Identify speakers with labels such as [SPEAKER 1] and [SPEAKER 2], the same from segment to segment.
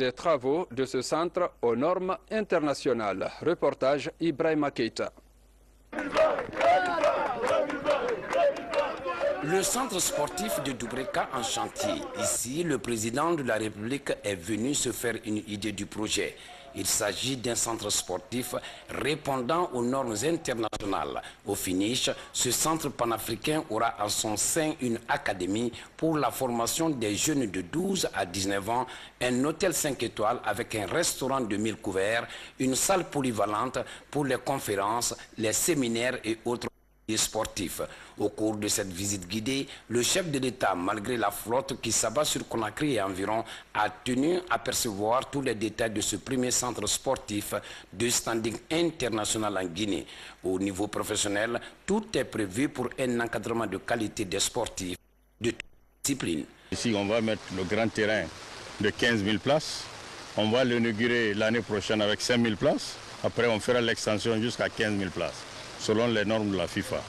[SPEAKER 1] des travaux de ce centre aux normes internationales. Reportage Ibrahima Keita.
[SPEAKER 2] Le centre sportif de Doubreka en chantier. Ici, le président de la République est venu se faire une idée du projet. Il s'agit d'un centre sportif répondant aux normes internationales. Au finish, ce centre panafricain aura en son sein une académie pour la formation des jeunes de 12 à 19 ans, un hôtel 5 étoiles avec un restaurant de 1000 couverts, une salle polyvalente pour les conférences, les séminaires et autres sportifs. Au cours de cette visite guidée, le chef de l'État, malgré la flotte qui s'abat sur Conakry et environ, a tenu à percevoir tous les détails de ce premier centre sportif de standing international en Guinée. Au niveau professionnel, tout est prévu pour un encadrement de qualité des sportifs de toute discipline.
[SPEAKER 3] Ici, on va mettre le grand terrain de 15 000 places. On va l'inaugurer l'année prochaine avec 5 000 places. Après, on fera l'extension jusqu'à 15 000 places, selon les normes de la FIFA.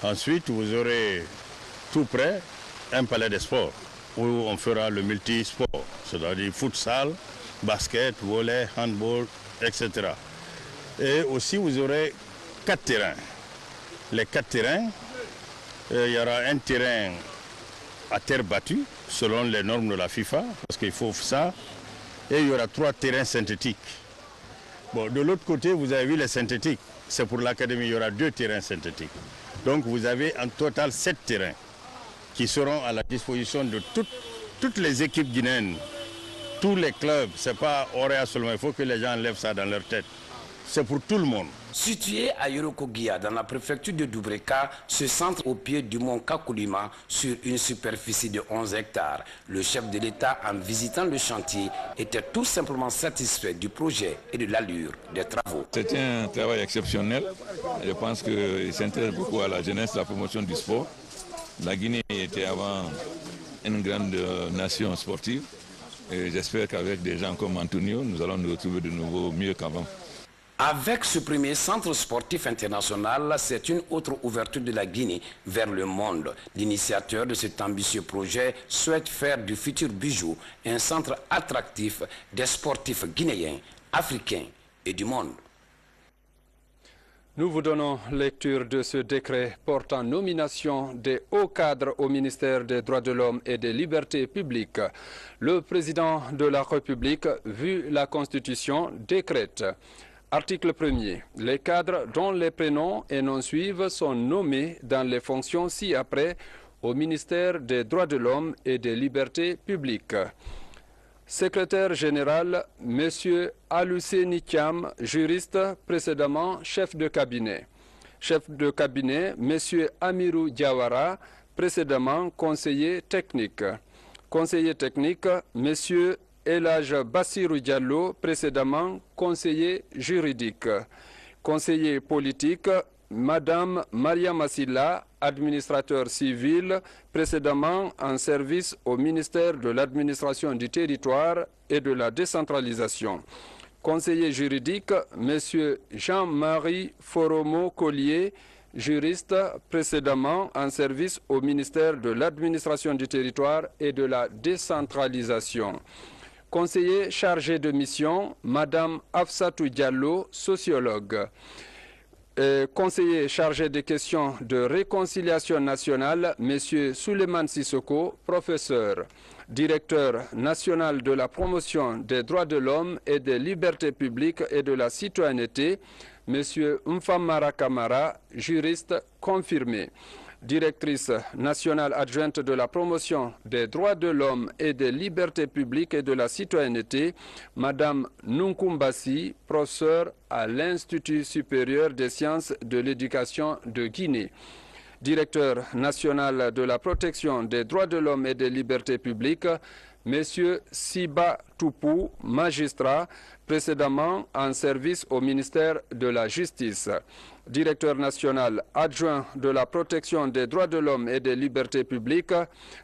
[SPEAKER 3] Ensuite, vous aurez tout près un palais des sports où on fera le multisport, c'est-à-dire futsal, basket, volley, handball, etc. Et aussi, vous aurez 4 terrains. Les 4 terrains, il y aura un terrain à terre battue, selon les normes de la FIFA, parce qu'il faut ça. Et il y aura 3 terrains synthétiques. Bon, de l'autre côté, vous avez vu les synthétiques. C'est pour l'académie, il y aura 2 terrains synthétiques. Donc vous avez en total 7 terrains qui seront à la disposition de toutes les équipes guinéennes, tous les clubs. Ce n'est pas Orea seulement, il faut que les gens enlèvent ça dans leur tête. C'est pour tout le monde.
[SPEAKER 2] Situé à Yorokogia, dans la préfecture de Doubreka, ce centre au pied du mont Kakoulima, sur une superficie de 11 hectares. Le chef de l'État, en visitant le chantier, était tout simplement satisfait du projet et de l'allure des travaux.
[SPEAKER 4] C'est un travail exceptionnel. Je pense qu'il s'intéresse beaucoup à la jeunesse, à la promotion du sport. La Guinée était avant une grande nation sportive. Et j'espère qu'avec des gens comme Antonio, nous allons nous retrouver de nouveau mieux qu'avant.
[SPEAKER 2] Avec ce premier centre sportif international, c'est une autre ouverture de la Guinée vers le monde. L'initiateur de cet ambitieux projet souhaite faire du futur bijou un centre attractif des sportifs guinéens, africains et du monde.
[SPEAKER 1] Nous vous donnons lecture de ce décret portant nomination des hauts cadres au ministère des Droits de l'Homme et des Libertés publiques. Le président de la République, vu la Constitution, décrète. Article 1er. Les cadres dont les prénoms et noms suivent sont nommés dans les fonctions ci-après au ministère des Droits de l'Homme et des Libertés publiques. Secrétaire général, M. Aluseni Thiam, juriste, précédemment chef de cabinet. Chef de cabinet, M. Amirou Diawara, précédemment conseiller technique. Conseiller technique, M. Elhaj Bassirou Diallo, précédemment conseiller juridique. Conseiller politique, Madame Maria Massila, administrateur civil, précédemment en service au ministère de l'administration du territoire et de la décentralisation. Conseiller juridique, Monsieur Jean-Marie Foromo-Collier, juriste, précédemment en service au ministère de l'administration du territoire et de la décentralisation. Conseiller chargé de mission, Madame Afsatou Diallo, sociologue. Conseiller chargé des questions de réconciliation nationale, M. Souleymane Sissoko, professeur. Directeur national de la promotion des droits de l'homme et des libertés publiques et de la citoyenneté, M. Mfamara Kamara, juriste confirmé. Directrice nationale adjointe de la promotion des droits de l'homme et des libertés publiques et de la citoyenneté, Madame Nunkumbassi, professeure à l'Institut supérieur des sciences de l'éducation de Guinée. Directeur national de la protection des droits de l'homme et des libertés publiques, Monsieur Siba Toupou, magistrat, précédemment en service au ministère de la Justice. Directeur national adjoint de la protection des droits de l'homme et des libertés publiques,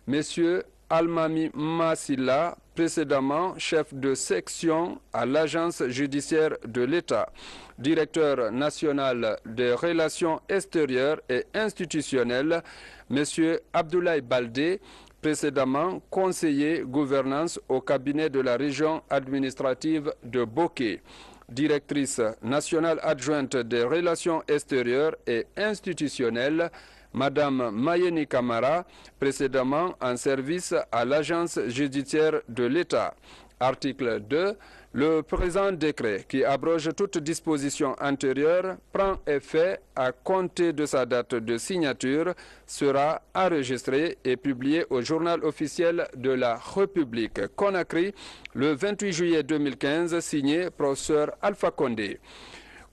[SPEAKER 1] Monsieur Almami Massila, précédemment chef de section à l'Agence judiciaire de l'État. Directeur national des relations extérieures et institutionnelles, Monsieur Abdoulaye Baldé, précédemment conseiller gouvernance au cabinet de la région administrative de Bokeh. Directrice nationale adjointe des relations extérieures et institutionnelles, Madame Mayeni Camara, précédemment en service à l'agence judiciaire de l'État. Article 2. Le présent décret, qui abroge toute disposition antérieure, prend effet à compter de sa date de signature, sera enregistré et publié au journal officiel de la République. Conakry, le 28 juillet 2015, signé professeur Alpha Condé.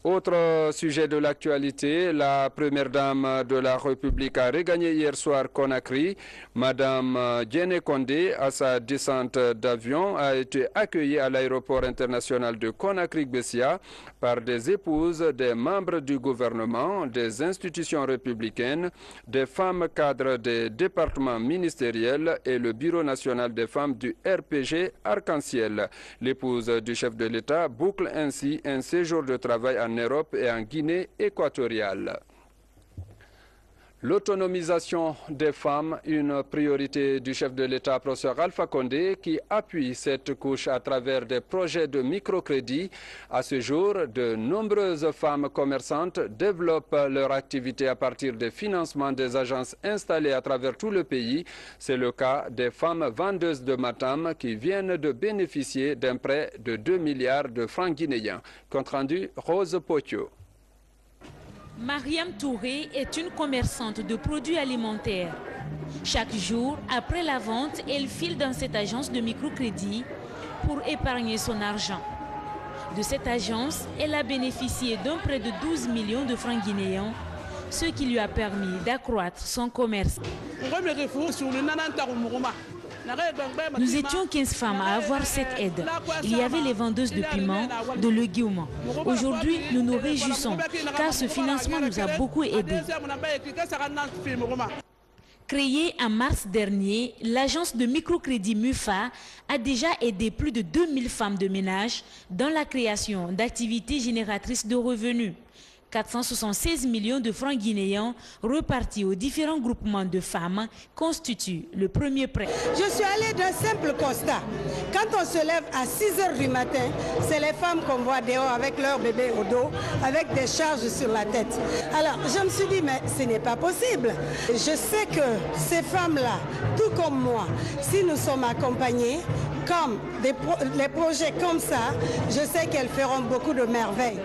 [SPEAKER 1] Autre sujet de l'actualité, la première dame de la République a regagné hier soir Conakry. Madame Diéné Condé, à sa descente d'avion, a été accueillie à l'aéroport international de Conakry-Bessia par des épouses, des membres du gouvernement, des institutions républicaines, des femmes cadres des départements ministériels et le Bureau national des femmes du RPG Arc-en-Ciel. L'épouse du chef de l'État boucle ainsi un séjour de travail en Europe et en Guinée équatoriale. L'autonomisation des femmes, une priorité du chef de l'État, professeur Alpha Condé, qui appuie cette couche à travers des projets de microcrédit. À ce jour, de nombreuses femmes commerçantes développent leur activité à partir des financements des agences installées à travers tout le pays. C'est le cas des femmes vendeuses de Matam qui viennent de bénéficier d'un prêt de 2 milliards de francs guinéens. Compte rendu, Rose Potio.
[SPEAKER 5] Mariam Touré est une commerçante de produits alimentaires. Chaque jour, après la vente, elle file dans cette agence de microcrédit pour épargner son argent. De cette agence, elle a bénéficié d'un prêt de 12 millions de francs guinéens, ce qui lui a permis d'accroître son commerce. Nous étions 15 femmes à avoir cette aide. Il y avait les vendeuses de piments, de légumes. Aujourd'hui, nous nous réjouissons car ce financement nous a beaucoup aidés. Créée en mars dernier, l'agence de microcrédit MUFA a déjà aidé plus de 2000 femmes de ménage dans la création d'activités génératrices de revenus. 476 millions de francs guinéens repartis aux différents groupements de femmes constituent le premier prêt.
[SPEAKER 6] Je suis allée d'un simple constat. Quand on se lève à 6 heures du matin, c'est les femmes qu'on voit dehors avec leur bébé au dos, avec des charges sur la tête. Alors je me suis dit, mais ce n'est pas possible. Je sais que ces femmes-là, tout comme moi, si nous sommes accompagnés, comme les projets comme ça, je sais qu'elles feront beaucoup de merveilles.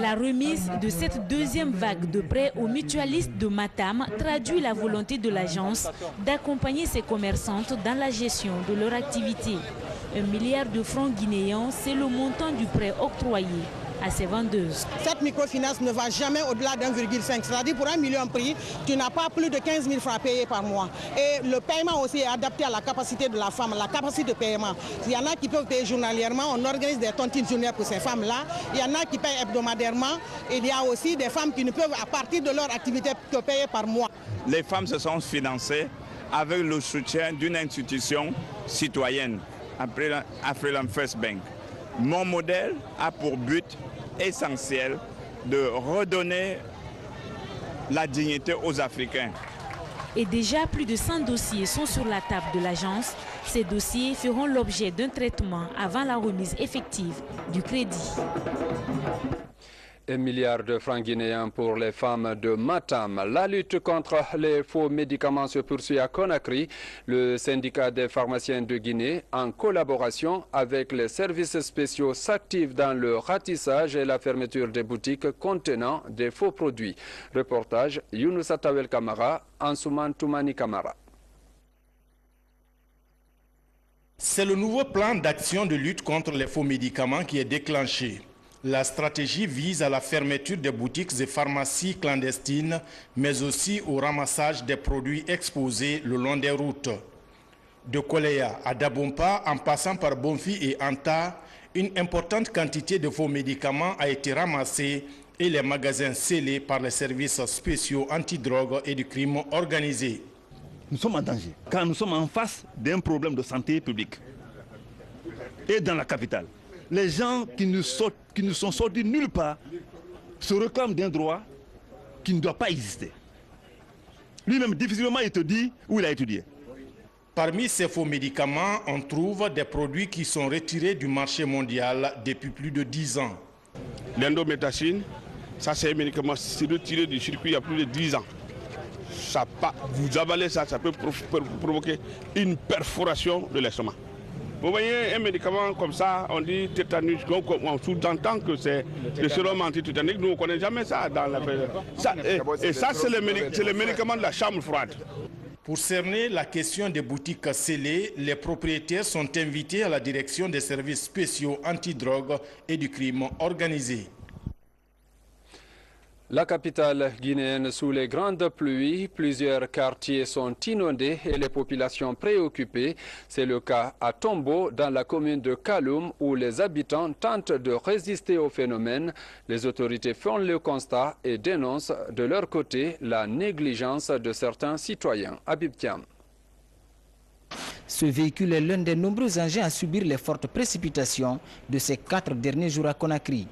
[SPEAKER 5] La remise de cette deuxième vague de prêts aux mutualistes de Matam traduit la volonté de l'agence d'accompagner ses commerçantes dans la gestion de leur activité. 1 milliard de francs guinéens, c'est le montant du prêt octroyé à ces vendeuses.
[SPEAKER 7] Cette microfinance ne va jamais au-delà d'1,5. C'est-à-dire pour 1 million prix, tu n'as pas plus de 15 000 francs payés par mois. Et le paiement aussi est adapté à la capacité de la femme, la capacité de paiement. Il y en a qui peuvent payer journalièrement, on organise des tontines journalières pour ces femmes-là. Il y en a qui payent hebdomadairement. Et il y a aussi des femmes qui ne peuvent, à partir de leur activité, que payer par mois.
[SPEAKER 8] Les femmes se sont financées avec le soutien d'une institution citoyenne, Afriland First Bank. Mon modèle a pour but essentiel de redonner la dignité aux Africains.
[SPEAKER 5] Et déjà, plus de 100 dossiers sont sur la table de l'agence. Ces dossiers feront l'objet d'un traitement avant la remise effective du crédit.
[SPEAKER 1] 1 milliard de francs guinéens pour les femmes de Matam. La lutte contre les faux médicaments se poursuit à Conakry. Le syndicat des pharmaciens de Guinée, en collaboration avec les services spéciaux, s'active dans le ratissage et la fermeture des boutiques contenant des faux produits. Reportage Younousa Tawel Kamara, Ansouman Toumani Kamara.
[SPEAKER 9] C'est le nouveau plan d'action de lutte contre les faux médicaments qui est déclenché. La stratégie vise à la fermeture des boutiques et pharmacies clandestines, mais aussi au ramassage des produits exposés le long des routes. De Koleya à Dabompa, en passant par Bonfi et Anta, une importante quantité de faux médicaments a été ramassée et les magasins scellés par les services spéciaux antidrogue et du crime organisé.
[SPEAKER 10] Nous sommes en danger, car nous sommes en face d'un problème de santé publique. Et dans la capitale, les gens qui ne sont sortis nulle part se réclament d'un droit qui ne doit pas exister. Lui-même, difficilement, il te dit où il a étudié.
[SPEAKER 9] Parmi ces faux médicaments, on trouve des produits qui sont retirés du marché mondial depuis plus de 10 ans.
[SPEAKER 11] L'indométacine, ça c'est un médicament retiré du circuit il y a plus de 10 ans. Vous avalez ça, ça peut provoquer une perforation de l'estomac. Vous voyez un médicament comme ça, on dit tétanus, on sous-entend que c'est le sérum antitétanique, nous on ne connaît jamais ça dans la... Et ça c'est le médicament de la chambre froide.
[SPEAKER 9] Pour cerner la question des boutiques scellées, les propriétaires sont invités à la direction des services spéciaux antidrogue et du crime organisé.
[SPEAKER 1] La capitale guinéenne sous les grandes pluies, plusieurs quartiers sont inondés et les populations préoccupées. C'est le cas à Tombo, dans la commune de Kaloum, où les habitants tentent de résister au phénomène. Les autorités font le constat et dénoncent de leur côté la négligence de certains citoyens. Habib Thiam.
[SPEAKER 12] Ce véhicule est l'un des nombreux engins à subir les fortes précipitations de ces 4 derniers jours à Conakry.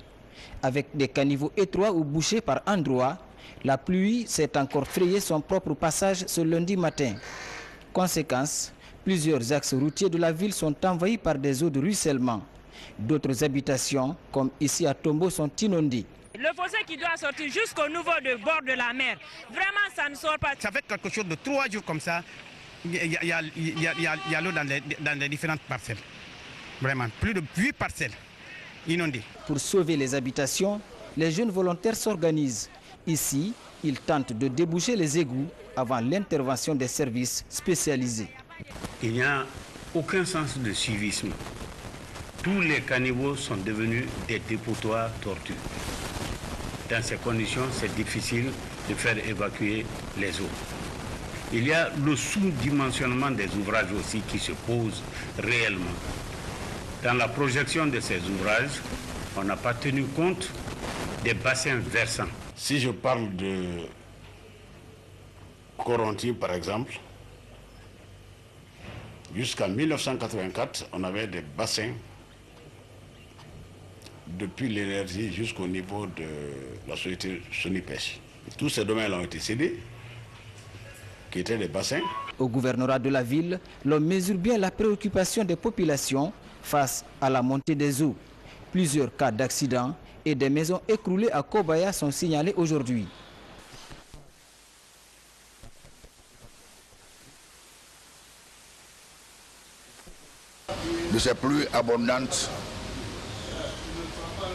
[SPEAKER 12] Avec des caniveaux étroits ou bouchés par endroits, la pluie s'est encore frayé son propre passage ce lundi matin. Conséquence, plusieurs axes routiers de la ville sont envahis par des eaux de ruissellement. D'autres habitations, comme ici à Tombo, sont inondées.
[SPEAKER 13] Le fossé qui doit sortir jusqu'au niveau du bord de la mer, vraiment ça ne sort pas.
[SPEAKER 14] Ça fait quelque chose de 3 jours comme ça, il y a l'eau dans les différentes parcelles. Vraiment, plus de 8 parcelles. Inondé.
[SPEAKER 12] Pour sauver les habitations, les jeunes volontaires s'organisent. Ici, ils tentent de déboucher les égouts avant l'intervention des services spécialisés.
[SPEAKER 15] Il n'y a aucun sens de civisme. Tous les caniveaux sont devenus des dépotoirs tortueux. Dans ces conditions, c'est difficile de faire évacuer les eaux. Il y a le sous-dimensionnement des ouvrages aussi qui se pose réellement. Dans la projection de ces ouvrages, on n'a pas tenu compte des bassins versants.
[SPEAKER 16] Si je parle de Coronti, par exemple, jusqu'en 1984, on avait des bassins depuis l'énergie jusqu'au niveau de la société Sonipêche. Tous ces domaines ont été cédés, qui étaient des bassins.
[SPEAKER 12] Au gouvernorat de la ville, l'on mesure bien la préoccupation des populations face à la montée des eaux. Plusieurs cas d'accidents et des maisons écroulées à Kobaya sont signalés aujourd'hui.
[SPEAKER 17] De ces pluies abondantes,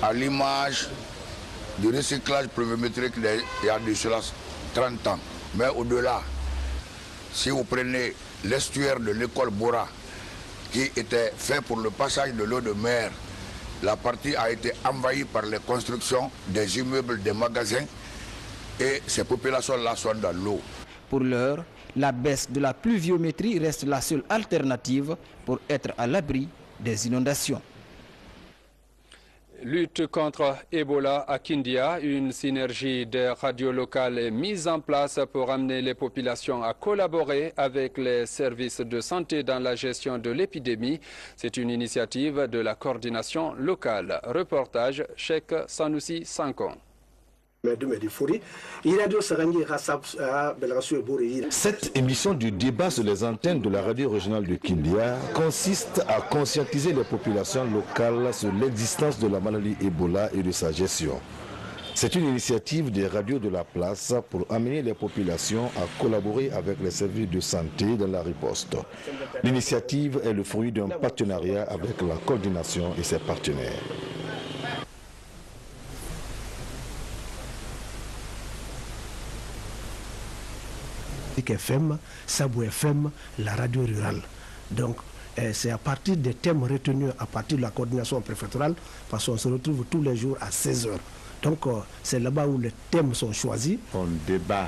[SPEAKER 17] à l'image du recyclage pluviométrique il y a de cela 30 ans. Mais au-delà, si vous prenez l'estuaire de l'école Bora, qui était fait pour le passage de l'eau de mer, la partie a été envahie par les constructions des immeubles, des magasins, et ces populations-là sont dans l'eau.
[SPEAKER 12] Pour l'heure, la baisse de la pluviométrie reste la seule alternative pour être à l'abri des inondations.
[SPEAKER 1] Lutte contre Ebola à Kindia, une synergie des radios locales est mise en place pour amener les populations à collaborer avec les services de santé dans la gestion de l'épidémie. C'est une initiative de la coordination locale. Reportage Cheikh Sanoussi Sankon.
[SPEAKER 18] Cette émission du débat sur les antennes de la radio régionale de Kindia consiste à conscientiser les populations locales sur l'existence de la maladie Ebola et de sa gestion. C'est une initiative des radios de la place pour amener les populations à collaborer avec les services de santé dans la riposte. L'initiative est le fruit d'un partenariat avec la coordination et ses partenaires.
[SPEAKER 19] FM, Sabou FM, la radio rurale. Donc, c'est à partir des thèmes retenus, à partir de la coordination préfectorale, parce qu'on se retrouve tous les jours à 16h. Donc, c'est là-bas où les thèmes sont choisis.
[SPEAKER 20] On débat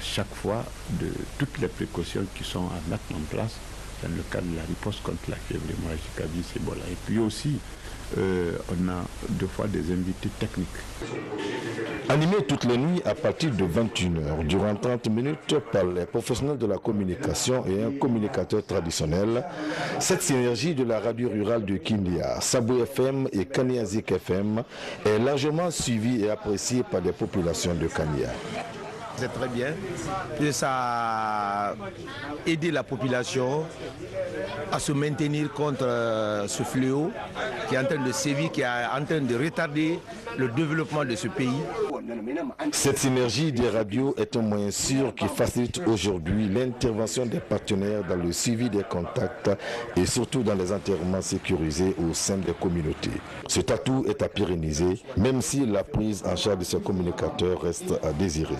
[SPEAKER 20] chaque fois de toutes les précautions qui sont à mettre en place dans le cadre de la riposte contre la fièvre hémorragique à virus Ebola. Et puis aussi, on a deux fois des invités techniques.
[SPEAKER 18] Animé toutes les nuits à partir de 21h, durant 30 minutes par les professionnels de la communication et un communicateur traditionnel, cette synergie de la radio rurale de Kindia, Sabou FM et Kaniazik FM est largement suivie et appréciée par les populations de Kania.
[SPEAKER 21] C'est très bien. Et ça a aidé la population à se maintenir contre ce fléau qui est en train de sévir, qui est en train de retarder le développement de ce pays.
[SPEAKER 18] Cette synergie des radios est un moyen sûr qui facilite aujourd'hui l'intervention des partenaires dans le suivi des contacts et surtout dans les enterrements sécurisés au sein des communautés. Cet atout est à pérenniser, même si la prise en charge de ces communicateurs reste à désirer.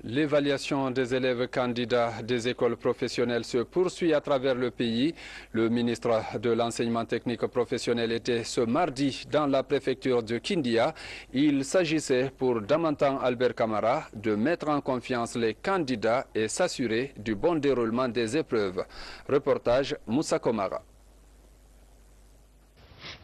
[SPEAKER 1] L'évaluation des élèves candidats des écoles professionnelles se poursuit à travers le pays. Le ministre de l'Enseignement technique professionnel était ce mardi dans la préfecture de Kindia. Il s'agissait pour Damantan Albert Camara de mettre en confiance les candidats et s'assurer du bon déroulement des épreuves. Reportage Moussa Komara.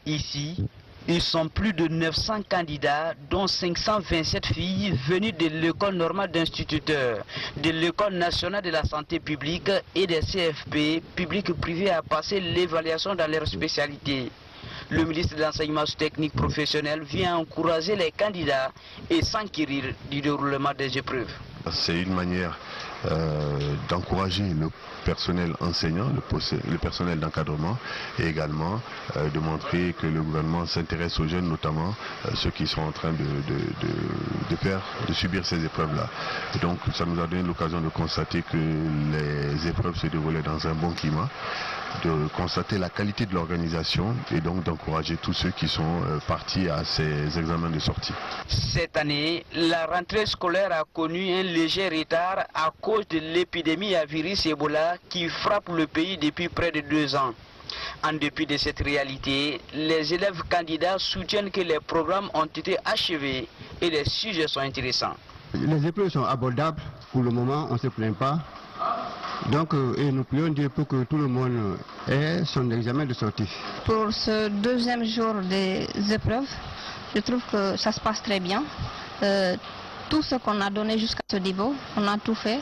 [SPEAKER 22] Ici, ils sont plus de 900 candidats, dont 527 filles venues de l'école normale d'instituteurs, de l'école nationale de la santé publique et des CFP, public-privé, à passer l'évaluation dans leurs spécialités. Le ministre de l'Enseignement technique professionnel vient encourager les candidats et s'enquérir du déroulement des épreuves.
[SPEAKER 23] C'est une manière d'encourager le personnel enseignant, le personnel d'encadrement et également de montrer que le gouvernement s'intéresse aux jeunes, notamment ceux qui sont en train de subir ces épreuves-là. Donc ça nous a donné l'occasion de constater que les épreuves se déroulaient dans un bon climat, de constater la qualité de l'organisation et donc d'encourager tous ceux qui sont partis à ces examens de sortie.
[SPEAKER 22] Cette année, la rentrée scolaire a connu un léger retard à cause de l'épidémie à virus Ebola qui frappe le pays depuis près de 2 ans. En dépit de cette réalité, les élèves candidats soutiennent que les programmes ont été achevés et les sujets sont intéressants.
[SPEAKER 24] Les épreuves sont abordables pour le moment, on ne se plaint pas. Donc, et nous prions Dieu pour que tout le monde ait son examen de sortie.
[SPEAKER 25] Pour ce deuxième jour des épreuves, je trouve que ça se passe très bien. Tout ce qu'on a donné jusqu'à ce niveau, on a tout fait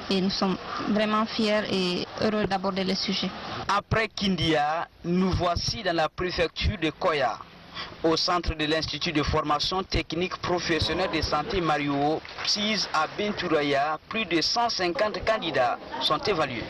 [SPEAKER 25] et nous sommes vraiment fiers et heureux d'aborder le sujet.
[SPEAKER 22] Après Kindia, nous voici dans la préfecture de Koya. Au centre de l'Institut de formation technique professionnelle de santé Mario, PSIS à Benturaya, plus de 150 candidats sont évalués.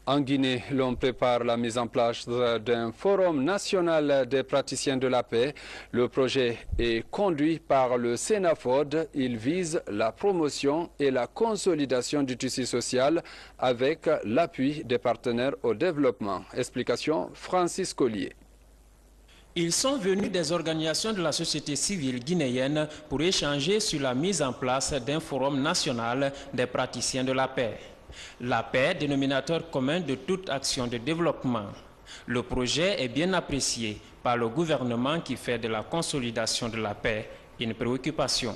[SPEAKER 1] En Guinée, l'on prépare la mise en place d'un forum national des praticiens de la paix. Le projet est conduit par le Sénafod. Il vise la promotion et la consolidation du tissu social avec l'appui des partenaires au développement. Explication, Francis Collier.
[SPEAKER 12] Ils sont venus des organisations de la société civile guinéenne pour échanger sur la mise en place d'un forum national des praticiens de la paix. La paix, dénominateur commun de toute action de développement. Le projet est bien apprécié par le gouvernement qui fait de la consolidation de la paix une préoccupation.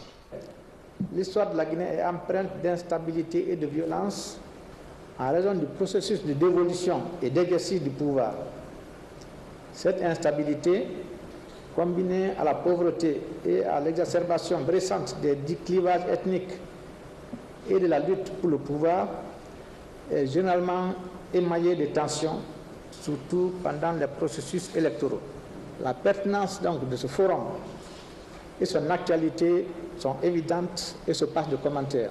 [SPEAKER 26] L'histoire de la Guinée est empreinte d'instabilité et de violence en raison du processus de dévolution et d'exercice du pouvoir. Cette instabilité, combinée à la pauvreté et à l'exacerbation récente des clivages ethniques et de la lutte pour le pouvoir, est généralement émaillée de tensions, surtout pendant les processus électoraux. La pertinence donc de ce forum et son actualité sont évidentes et se passent de commentaires.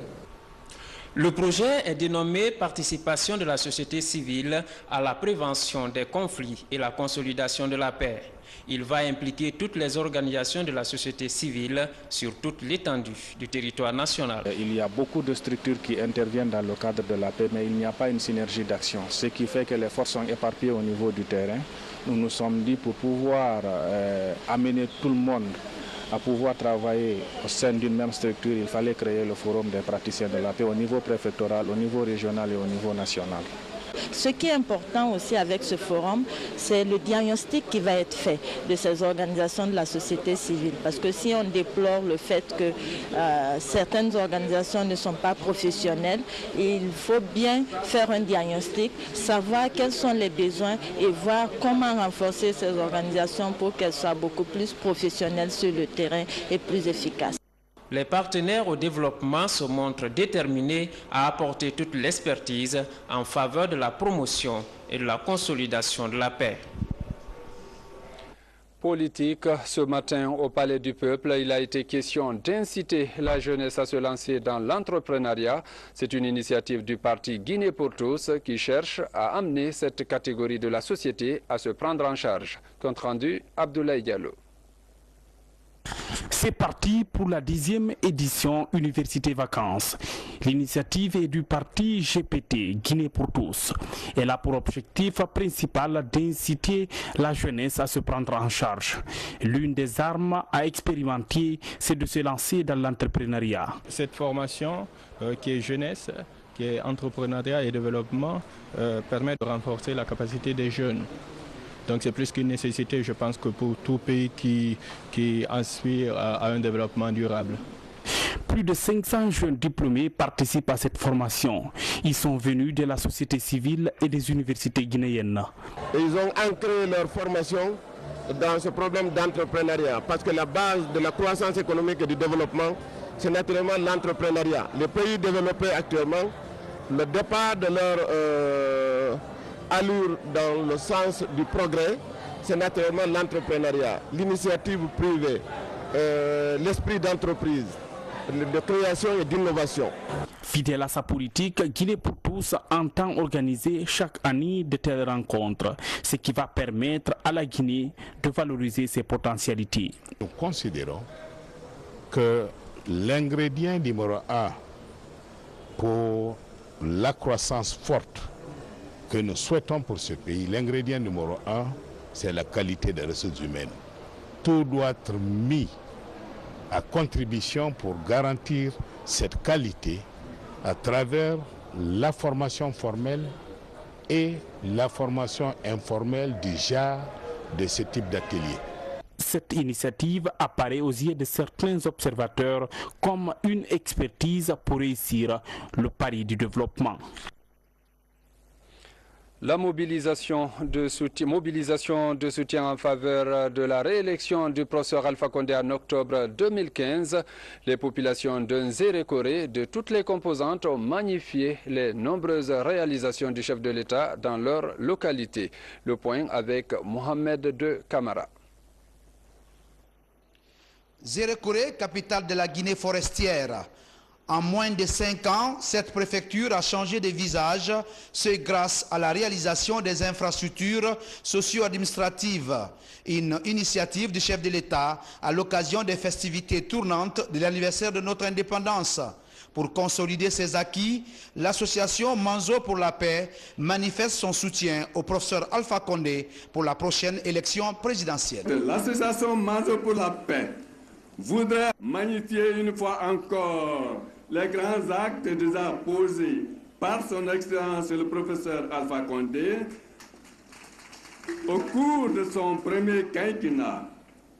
[SPEAKER 12] Le projet est dénommé « Participation de la société civile à la prévention des conflits et la consolidation de la paix ». Il va impliquer toutes les organisations de la société civile sur toute l'étendue du territoire national.
[SPEAKER 27] Il y a beaucoup de structures qui interviennent dans le cadre de la paix, mais il n'y a pas une synergie d'action, ce qui fait que les forces sont éparpillées au niveau du terrain. Nous nous sommes dit pour pouvoir amener tout le monde à pouvoir travailler au sein d'une même structure, il fallait créer le forum des praticiens de la paix au niveau préfectoral, au niveau régional et au niveau national.
[SPEAKER 28] Ce qui est important aussi avec ce forum, c'est le diagnostic qui va être fait de ces organisations de la société civile. Parce que si on déplore le fait que certaines organisations ne sont pas professionnelles, il faut bien faire un diagnostic, savoir quels sont les besoins et voir comment renforcer ces organisations pour qu'elles soient beaucoup plus professionnelles sur le terrain et plus efficaces.
[SPEAKER 12] Les partenaires au développement se montrent déterminés à apporter toute l'expertise en faveur de la promotion et de la consolidation de la paix.
[SPEAKER 1] Politique, ce matin au Palais du Peuple, il a été question d'inciter la jeunesse à se lancer dans l'entrepreneuriat. C'est une initiative du parti Guinée pour tous qui cherche à amener cette catégorie de la société à se prendre en charge. Compte rendu, Abdoulaye Diallo.
[SPEAKER 2] C'est parti pour la 10e édition Université Vacances. L'initiative est du parti GPT, Guinée pour tous. Elle a pour objectif principal d'inciter la jeunesse à se prendre en charge. L'une des armes à expérimenter, c'est de se lancer dans l'entrepreneuriat.
[SPEAKER 3] Cette formation qui est jeunesse, qui est entrepreneuriat et développement, permet de renforcer la capacité des jeunes. Donc c'est plus qu'une nécessité, je pense, que pour tout pays qui aspire à un développement durable.
[SPEAKER 2] Plus de 500 jeunes diplômés participent à cette formation. Ils sont venus de la société civile et des universités guinéennes.
[SPEAKER 4] Et ils ont ancré leur formation dans ce problème d'entrepreneuriat, parce que la base de la croissance économique et du développement, c'est naturellement l'entrepreneuriat. Les pays développés actuellement, le départ de leur allure dans le sens du progrès, c'est naturellement l'entrepreneuriat, l'initiative privée, l'esprit d'entreprise, de création et d'innovation.
[SPEAKER 2] Fidèle à sa politique, Guinée pour tous entend organiser chaque année de telles rencontres, ce qui va permettre à la Guinée de valoriser ses potentialités.
[SPEAKER 5] Nous considérons que l'ingrédient numéro 1 pour la croissance forte que nous souhaitons pour ce pays, l'ingrédient numéro 1, c'est la qualité des ressources humaines. Tout doit être mis à contribution pour garantir cette qualité à travers la formation formelle et la formation informelle du genre de ce type d'atelier.
[SPEAKER 2] Cette initiative apparaît aux yeux de certains observateurs comme une expertise pour réussir le pari du développement.
[SPEAKER 1] La mobilisation de soutien en faveur de la réélection du professeur Alpha Condé en octobre 2015. Les populations d'Nzérékoré de toutes les composantes ont magnifié les nombreuses réalisations du chef de l'État dans leur localité. Le point avec Mohamed de Camara.
[SPEAKER 6] Nzérékoré, capitale de la Guinée forestière. En moins de 5 ans, cette préfecture a changé de visage, c'est grâce à la réalisation des infrastructures socio-administratives, une initiative du chef de l'État à l'occasion des festivités tournantes de l'anniversaire de notre indépendance. Pour consolider ses acquis, l'association Manzo pour la paix manifeste son soutien au professeur Alpha Condé pour la prochaine élection présidentielle.
[SPEAKER 7] L'association Manzo pour la paix voudrait magnifier une fois encore les grands actes déjà posés par son Excellence le professeur Alpha Condé au cours de son premier quinquennat.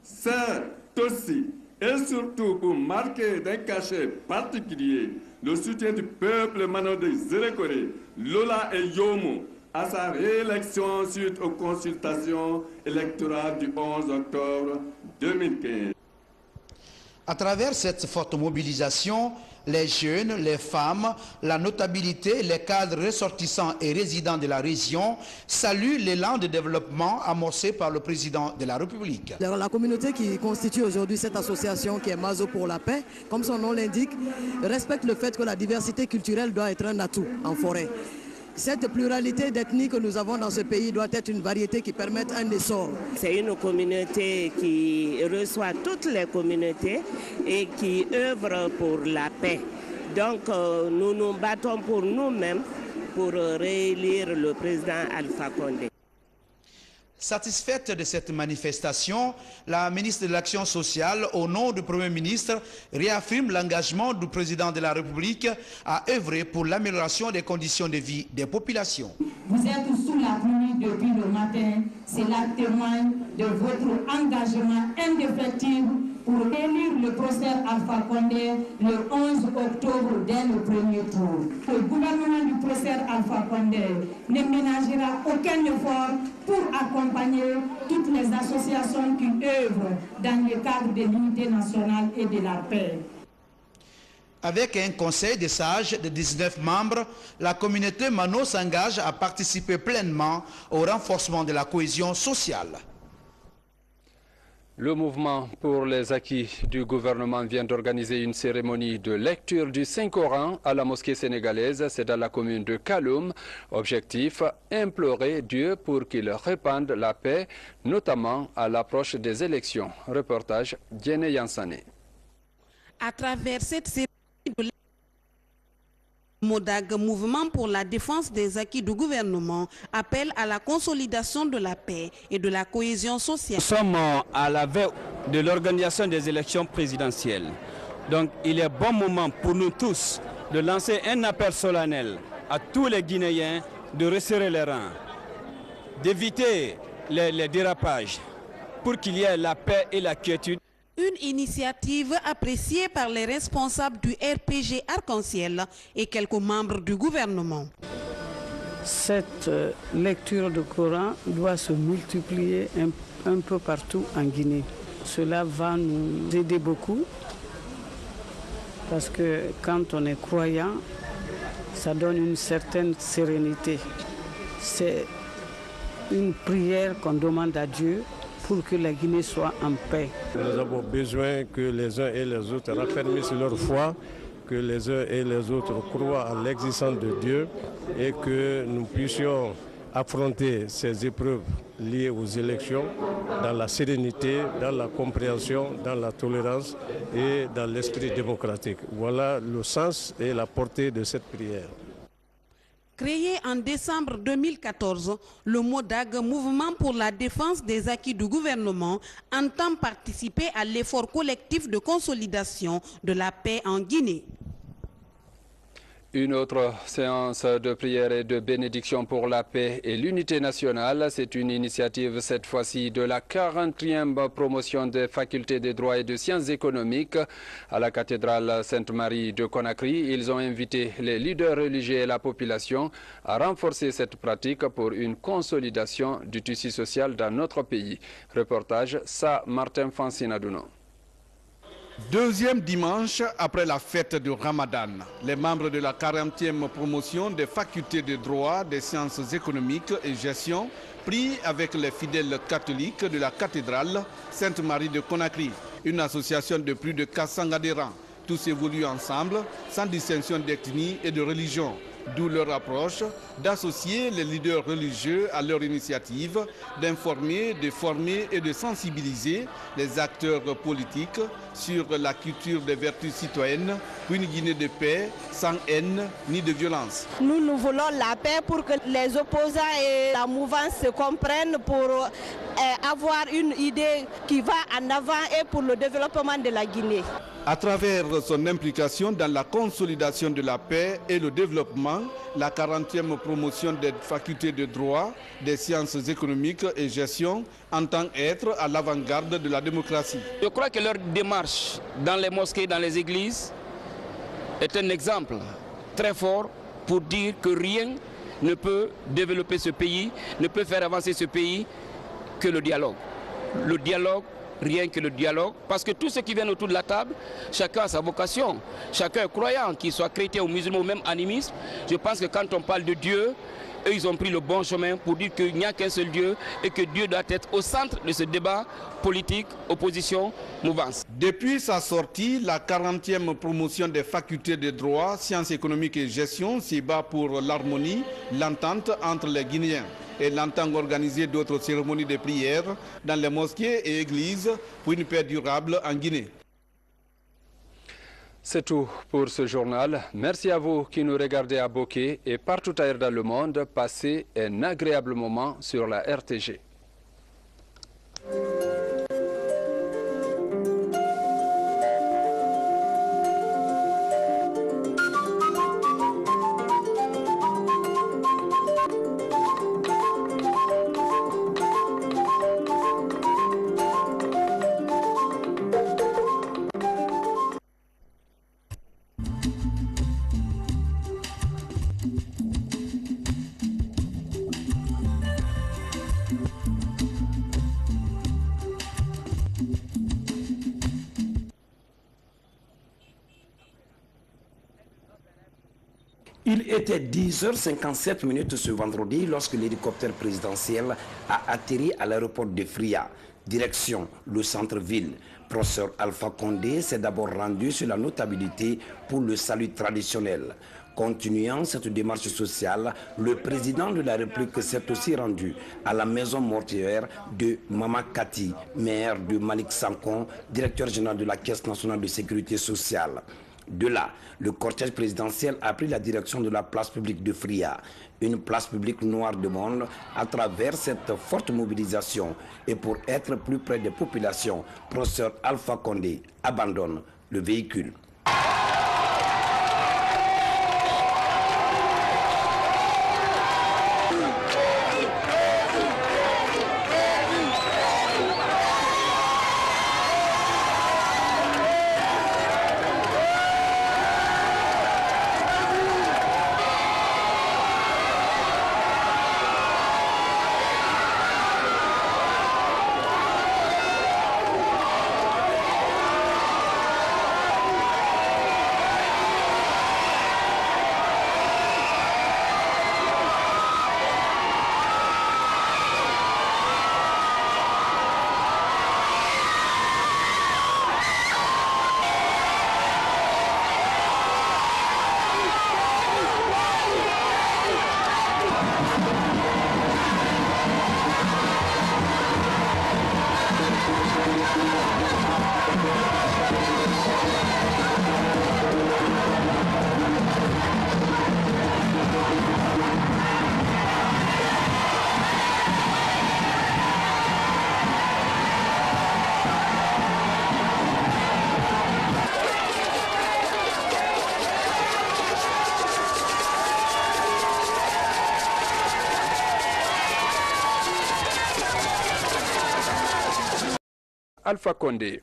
[SPEAKER 7] C'est aussi et surtout pour marquer d'un cachet particulier le soutien du peuple Mano de Nzérékoré, Lola et Yomo à sa réélection suite aux consultations électorales du 11 octobre 2015.
[SPEAKER 6] À travers cette forte mobilisation, les jeunes, les femmes, la notabilité, les cadres ressortissants et résidents de la région saluent l'élan de développement amorcé par le président de la République.
[SPEAKER 8] La communauté qui constitue aujourd'hui cette association qui est Mazo pour la paix, comme son nom l'indique, respecte le fait que la diversité culturelle doit être un atout en forêt. Cette pluralité d'ethnies que nous avons dans ce pays doit être une variété qui permette un essor.
[SPEAKER 10] C'est une communauté qui reçoit toutes les communautés et qui œuvre pour la paix. Donc nous nous battons pour nous-mêmes pour réélire le président Alpha Condé.
[SPEAKER 6] Satisfaite de cette manifestation, la ministre de l'Action sociale, au nom du Premier ministre, réaffirme l'engagement du président de la République à œuvrer pour l'amélioration des conditions de vie des populations.
[SPEAKER 29] Vous êtes sous la pluie depuis le matin. Cela témoigne de votre engagement indéfectible pour élire le professeur Alpha Condé le 11 octobre dès le premier tour. Le gouvernement du professeur Alpha Condé ne ménagera aucun effort pour accompagner toutes les associations qui œuvrent dans le cadre de l'unité nationale et de la paix.
[SPEAKER 6] Avec un conseil de sages de 19 membres, la communauté Mano s'engage à participer pleinement au renforcement de la cohésion sociale.
[SPEAKER 1] Le mouvement pour les acquis du gouvernement vient d'organiser une cérémonie de lecture du Saint-Coran à la mosquée sénégalaise. C'est dans la commune de Kaloum. Objectif, implorer Dieu pour qu'il répande la paix, notamment à l'approche des élections. Reportage Diene Yansane.
[SPEAKER 9] À travers cette cérémonie de lecture, MODAG, Mouvement pour la défense des acquis du gouvernement, appelle à la consolidation de la paix et de la cohésion sociale.
[SPEAKER 11] Nous sommes à la veille de l'organisation des élections présidentielles. Donc il est bon moment pour nous tous de lancer un appel solennel à tous les Guinéens de resserrer les rangs, d'éviter les dérapages pour qu'il y ait la paix et la quiétude.
[SPEAKER 9] Une initiative appréciée par les responsables du RPG Arc-en-Ciel et quelques membres du gouvernement.
[SPEAKER 13] Cette lecture du Coran doit se multiplier un peu partout en Guinée. Cela va nous aider beaucoup parce que quand on est croyant, ça donne une certaine sérénité. C'est une prière qu'on demande à Dieu pour que la Guinée soit en paix.
[SPEAKER 14] Nous avons besoin que les uns et les autres raffermissent leur foi, que les uns et les autres croient en l'existence de Dieu et que nous puissions affronter ces épreuves liées aux élections dans la sérénité, dans la compréhension, dans la tolérance et dans l'esprit démocratique. Voilà le sens et la portée de cette prière.
[SPEAKER 9] Créé en décembre 2014, le MODAG, Mouvement pour la défense des acquis du gouvernement, entend participer à l'effort collectif de consolidation de la paix en Guinée.
[SPEAKER 1] Une autre séance de prière et de bénédiction pour la paix et l'unité nationale. C'est une initiative cette fois-ci de la 40e promotion des facultés des droits et de sciences économiques à la cathédrale Sainte-Marie de Conakry. Ils ont invité les leaders religieux et la population à renforcer cette pratique pour une consolidation du tissu social dans notre pays. Reportage Sa Martin Fancinadouno.
[SPEAKER 15] Deuxième dimanche après la fête du Ramadan, les membres de la 40e promotion des facultés de droit, des sciences économiques et gestion prient avec les fidèles catholiques de la cathédrale Sainte-Marie de Conakry, une association de plus de 400 adhérents. Tous évoluent ensemble, sans distinction d'ethnie et de religion. D'où leur approche d'associer les leaders religieux à leur initiative, d'informer, de former et de sensibiliser les acteurs politiques sur la culture des vertus citoyennes, une Guinée de paix, sans haine ni de violence.
[SPEAKER 16] Nous voulons la paix pour que les opposants et la mouvance se comprennent pour avoir une idée qui va en avant et pour le développement de la Guinée.
[SPEAKER 15] À travers son implication dans la consolidation de la paix et le développement, la 40e promotion des facultés de droit, des sciences économiques et gestion entend être à l'avant-garde de la démocratie.
[SPEAKER 11] Je crois que leur démarche dans les mosquées, dans les églises, est un exemple très fort pour dire que rien ne peut développer ce pays, ne peut faire avancer ce pays que le dialogue. Le dialogue, rien que le dialogue, parce que tous ceux qui viennent autour de la table, chacun a sa vocation, chacun est croyant, qu'il soit chrétien ou musulman ou même animiste. Je pense que quand on parle de Dieu, eux ils ont pris le bon chemin pour dire qu'il n'y a qu'un seul Dieu et que Dieu doit être au centre de ce débat politique, opposition, mouvance.
[SPEAKER 15] Depuis sa sortie, la 40e promotion des facultés de droit, sciences économiques et gestion s'y bat pour l'harmonie, l'entente entre les Guinéens. Elle entend organiser d'autres cérémonies de prière dans les mosquées et églises pour une paix durable en Guinée.
[SPEAKER 1] C'est tout pour ce journal. Merci à vous qui nous regardez à Bokeh et partout ailleurs dans le monde. Passez un agréable moment sur la RTG.
[SPEAKER 17] Il était 10h57 ce vendredi lorsque l'hélicoptère présidentiel a atterri à l'aéroport de Fria.
[SPEAKER 18] Direction le centre-ville. Professeur Alpha Condé s'est d'abord rendu sur la notabilité pour le salut traditionnel. Continuant cette démarche sociale, le président de la République s'est aussi rendu à la maison mortuaire de Mama Kati, maire de Malik Sankon, directeur général de la Caisse nationale de sécurité sociale. De là, le cortège présidentiel a pris la direction de la place publique de Fria, une place publique noire de monde. À travers cette forte mobilisation et pour être plus près des populations, professeur Alpha Condé abandonne le véhicule.
[SPEAKER 1] Alpha Condé.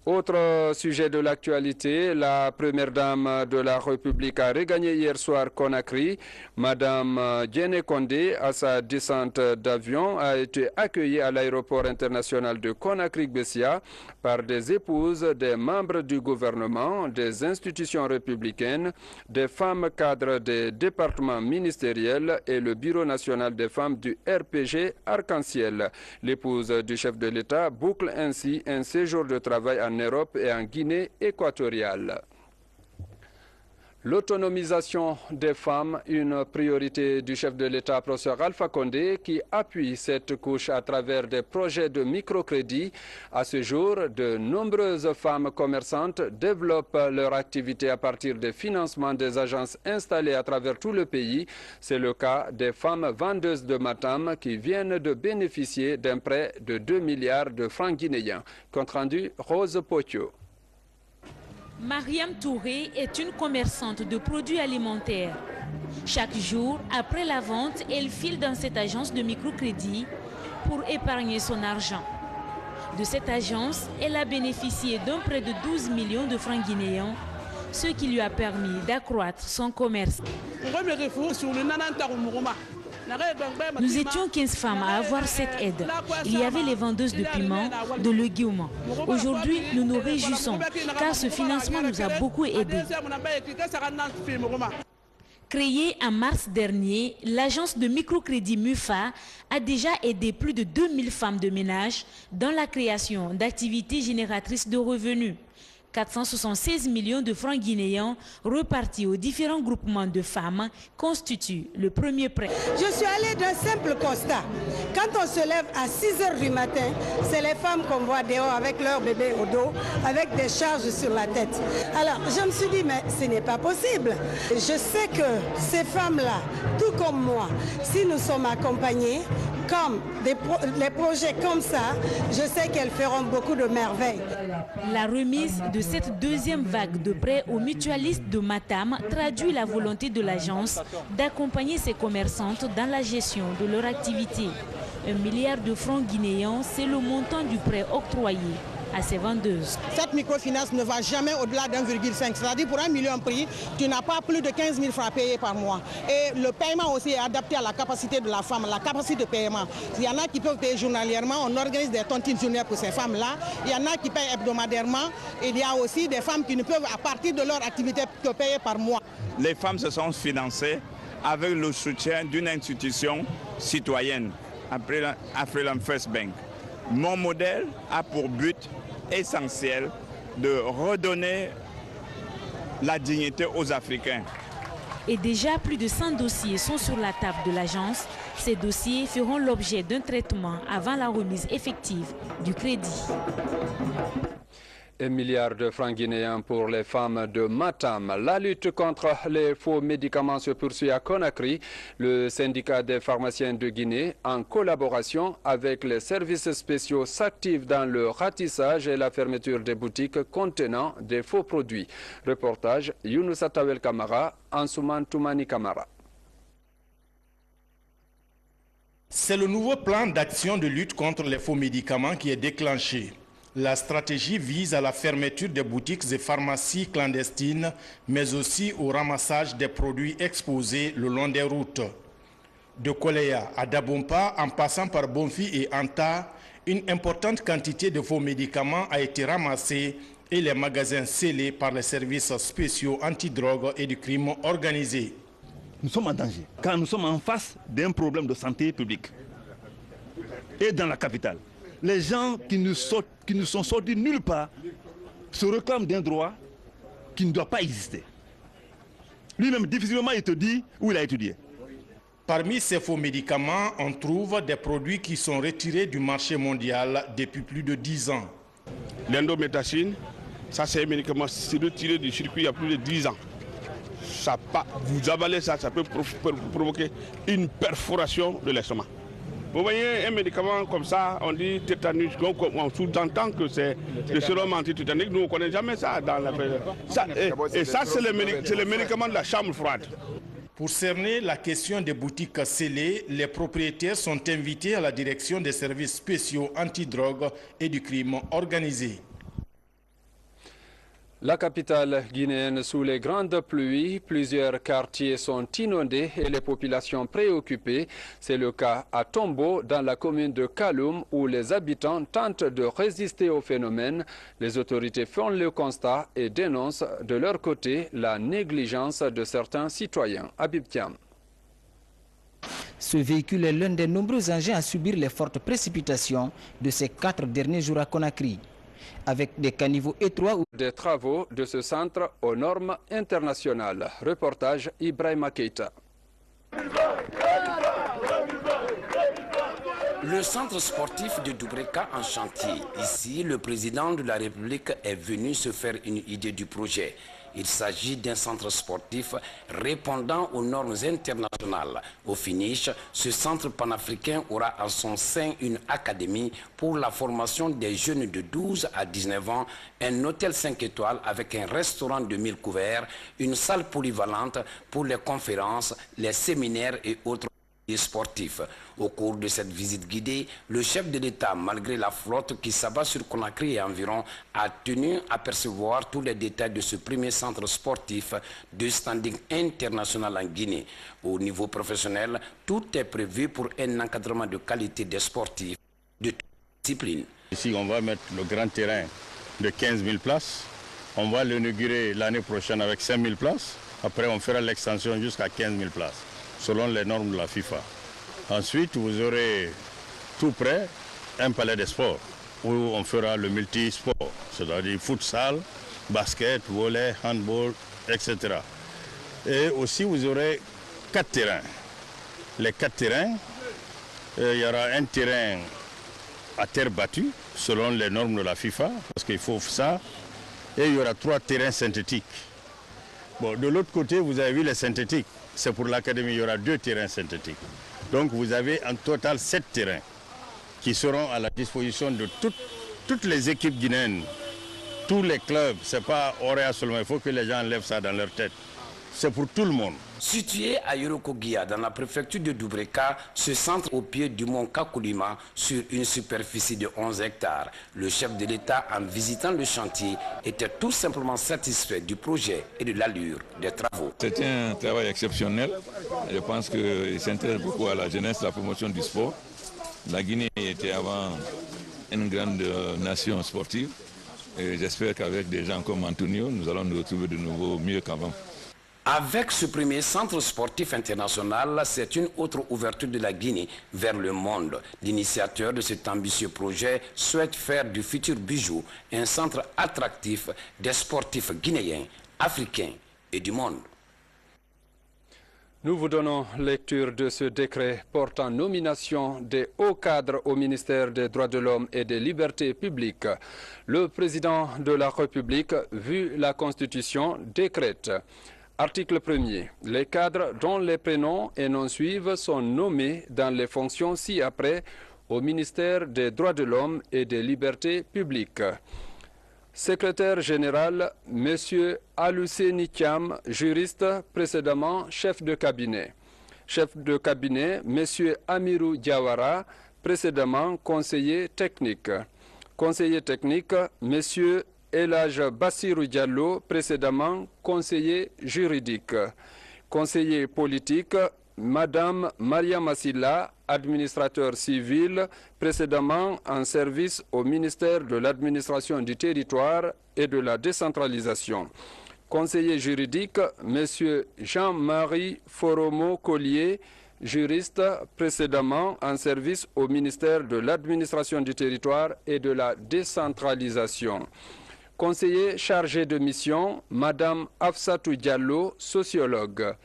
[SPEAKER 1] Autre sujet de l'actualité, la première dame de la République a regagné hier soir Conakry. Madame Diéné Condé, à sa descente d'avion, a été accueillie à l'aéroport international de Conakry-Bessia par des épouses, des membres du gouvernement, des institutions républicaines, des femmes cadres des départements ministériels et le Bureau national des femmes du RPG Arc-en-Ciel. L'épouse du chef de l'État boucle ainsi un séjour de travail en Europe et en Guinée équatoriale. L'autonomisation des femmes, une priorité du chef de l'État, professeur Alpha Condé, qui appuie cette couche à travers des projets de microcrédit. À ce jour, de nombreuses femmes commerçantes développent leur activité à partir des financements des agences installées à travers tout le pays. C'est le cas des femmes vendeuses de Matam qui viennent de bénéficier d'un prêt de 2 milliards de francs guinéens. Compte rendu, Rose Potio.
[SPEAKER 19] Mariam Touré est une commerçante de produits alimentaires. Chaque jour, après la vente, elle file dans cette agence de microcrédit pour épargner son argent. De cette agence, elle a bénéficié d'un prêt de 12 millions de francs guinéens, ce qui lui a permis d'accroître son commerce. Nous étions 15 femmes à avoir cette aide. Il y avait les vendeuses de piments, de légumes. Aujourd'hui, nous nous réjouissons car ce financement nous a beaucoup aidés. Créée en mars dernier, l'agence de microcrédit MUFA a déjà aidé plus de 2000 femmes de ménage dans la création d'activités génératrices de revenus. 476 millions de francs guinéens repartis aux différents groupements de femmes constituent le premier prêt.
[SPEAKER 20] Je suis allée d'un simple constat. Quand on se lève à 6 h du matin, c'est les femmes qu'on voit dehors avec leur bébé au dos, avec des charges sur la tête. Alors, je me suis dit, mais ce n'est pas possible. Je sais que ces femmes-là, tout comme moi, si nous sommes accompagnés, comme les projets comme ça, je sais qu'elles feront beaucoup de merveilles.
[SPEAKER 19] La remise de cette deuxième vague de prêts aux mutualistes de Matam traduit la volonté de l'agence d'accompagner ses commerçantes dans la gestion de leur activité. 1 milliard de francs guinéens, c'est le montant du prêt octroyé à ses vendeuses.
[SPEAKER 21] Cette microfinance ne va jamais au-delà d'1,5. C'est-à-dire pour 1 million prix, tu n'as pas plus de 15 000 francs à payer par mois. Et le paiement aussi est adapté à la capacité de la femme, la capacité de paiement. Il y en a qui peuvent payer journalièrement, on organise des tontines journalières pour ces femmes-là. Il y en a qui payent hebdomadairement. Et il y a aussi des femmes qui ne peuvent, à partir de leur activité, que payer par mois.
[SPEAKER 22] Les femmes se sont financées avec le soutien d'une institution citoyenne, Afriland First Bank. Mon modèle a pour but essentiel de redonner la dignité aux Africains.
[SPEAKER 19] Et déjà, plus de 100 dossiers sont sur la table de l'agence. Ces dossiers feront l'objet d'un traitement avant la remise effective du crédit.
[SPEAKER 1] 1 milliard de francs guinéens pour les femmes de Matam. La lutte contre les faux médicaments se poursuit à Conakry. Le syndicat des pharmaciens de Guinée, en collaboration avec les services spéciaux, s'active dans le ratissage et la fermeture des boutiques contenant des faux produits. Reportage Younousa Tawel Kamara, Ansouman Toumani Kamara.
[SPEAKER 3] C'est le nouveau plan d'action de lutte contre les faux médicaments qui est déclenché. La stratégie vise à la fermeture des boutiques et pharmacies clandestines, mais aussi au ramassage des produits exposés le long des routes. De Koleya à Dabompa, en passant par Bonfi et Anta, une importante quantité de faux médicaments a été ramassée et les magasins scellés par les services spéciaux antidrogue et du crime organisé.
[SPEAKER 4] Nous sommes en danger, car nous sommes en face d'un problème de santé publique. Et dans la capitale, les gens qui ne sont sortis nulle part se réclament d'un droit qui ne doit pas exister. Lui-même, difficilement, il te dit où il a étudié.
[SPEAKER 3] Parmi ces faux médicaments, on trouve des produits qui sont retirés du marché mondial depuis plus de 10 ans.
[SPEAKER 12] L'indométacine, ça c'est un médicament retiré du circuit il y a plus de 10 ans. Vous avalez ça, ça peut provoquer une perforation de l'estomac. Vous voyez un médicament comme ça, on dit tétanus, on sous-entend que c'est le sérum antitétanique, nous on ne connaît jamais ça dans la et ça c'est le médicament de la chambre froide.
[SPEAKER 3] Pour cerner la question des boutiques scellées, les propriétaires sont invités à la direction des services spéciaux antidrogue et du crime organisé.
[SPEAKER 1] La capitale guinéenne sous les grandes pluies, plusieurs quartiers sont inondés et les populations préoccupées. C'est le cas à Tombo, dans la commune de Kaloum, où les habitants tentent de résister au phénomène. Les autorités font le constat et dénoncent de leur côté la négligence de certains citoyens. Habib Thiam.
[SPEAKER 23] Ce véhicule est l'un des nombreux engins à subir les fortes précipitations de ces 4 derniers jours à Conakry. Avec des caniveaux étroits.
[SPEAKER 1] Des travaux de ce centre aux normes internationales. Reportage Ibrahima Keita.
[SPEAKER 18] Le centre sportif de Doubreka en chantier. Ici, le président de la République est venu se faire une idée du projet. Il s'agit d'un centre sportif répondant aux normes internationales. Au finish, ce centre panafricain aura en son sein une académie pour la formation des jeunes de 12 à 19 ans, un hôtel 5 étoiles avec un restaurant de 1000 couverts, une salle polyvalente pour les conférences, les séminaires et autres sportifs. Au cours de cette visite guidée, le chef de l'État, malgré la flotte qui s'abat sur Conakry et environ, a tenu à percevoir tous les détails de ce premier centre sportif de standing international en Guinée. Au niveau professionnel, tout est prévu pour un encadrement de qualité des sportifs de toute discipline.
[SPEAKER 5] Ici, on va mettre le grand terrain de 15 000 places. On va l'inaugurer l'année prochaine avec 5 000 places. Après, on fera l'extension jusqu'à 15 000 places, selon les normes de la FIFA. Ensuite, vous aurez tout près un palais des sports où on fera le multisport, c'est-à-dire futsal, basket, volley, handball, etc. Et aussi, vous aurez 4 terrains. Les 4 terrains, il y aura un terrain à terre battue, selon les normes de la FIFA, parce qu'il faut ça, et il y aura 3 terrains synthétiques. Bon, de l'autre côté, vous avez vu les synthétiques. C'est pour l'académie, il y aura 2 terrains synthétiques. Donc vous avez en total 7 terrains qui seront à la disposition de toutes les équipes guinéennes, tous les clubs. Ce n'est pas Orea seulement, il faut que les gens enlèvent ça dans leur tête. C'est pour tout le monde.
[SPEAKER 18] Situé à Yorokogia, dans la préfecture de Doubreka, ce centre au pied du mont Kakoulima, sur une superficie de 11 hectares. Le chef de l'État, en visitant le chantier, était tout simplement satisfait du projet et de l'allure des travaux.
[SPEAKER 24] C'est un travail exceptionnel. Je pense qu'il s'intéresse beaucoup à la jeunesse, à la promotion du sport. La Guinée était avant une grande nation sportive. Et j'espère qu'avec des gens comme Antonio, nous allons nous retrouver de nouveau mieux qu'avant.
[SPEAKER 18] Avec ce premier centre sportif international, c'est une autre ouverture de la Guinée vers le monde. L'initiateur de cet ambitieux projet souhaite faire du futur bijou un centre attractif des sportifs guinéens, africains et du monde.
[SPEAKER 1] Nous vous donnons lecture de ce décret portant nomination des hauts cadres au ministère des Droits de l'Homme et des Libertés publiques. Le président de la République, vu la Constitution, décrète. Article 1er. Les cadres dont les prénoms et noms suivent sont nommés dans les fonctions ci-après au ministère des Droits de l'Homme et des Libertés publiques. Secrétaire général, M. Aluseni Thiam, juriste, précédemment chef de cabinet. Chef de cabinet, M. Amirou Diawara, précédemment conseiller technique. Conseiller technique, M. Elhaj Bassirou Diallo, précédemment conseiller juridique. Conseiller politique, Madame Maria Massila, administrateur civil, précédemment en service au ministère de l'administration du territoire et de la décentralisation. Conseiller juridique, M. Jean-Marie Foromo-Collier, juriste, précédemment en service au ministère de l'administration du territoire et de la décentralisation. Conseiller chargé de mission, Madame Afsatou Diallo, sociologue.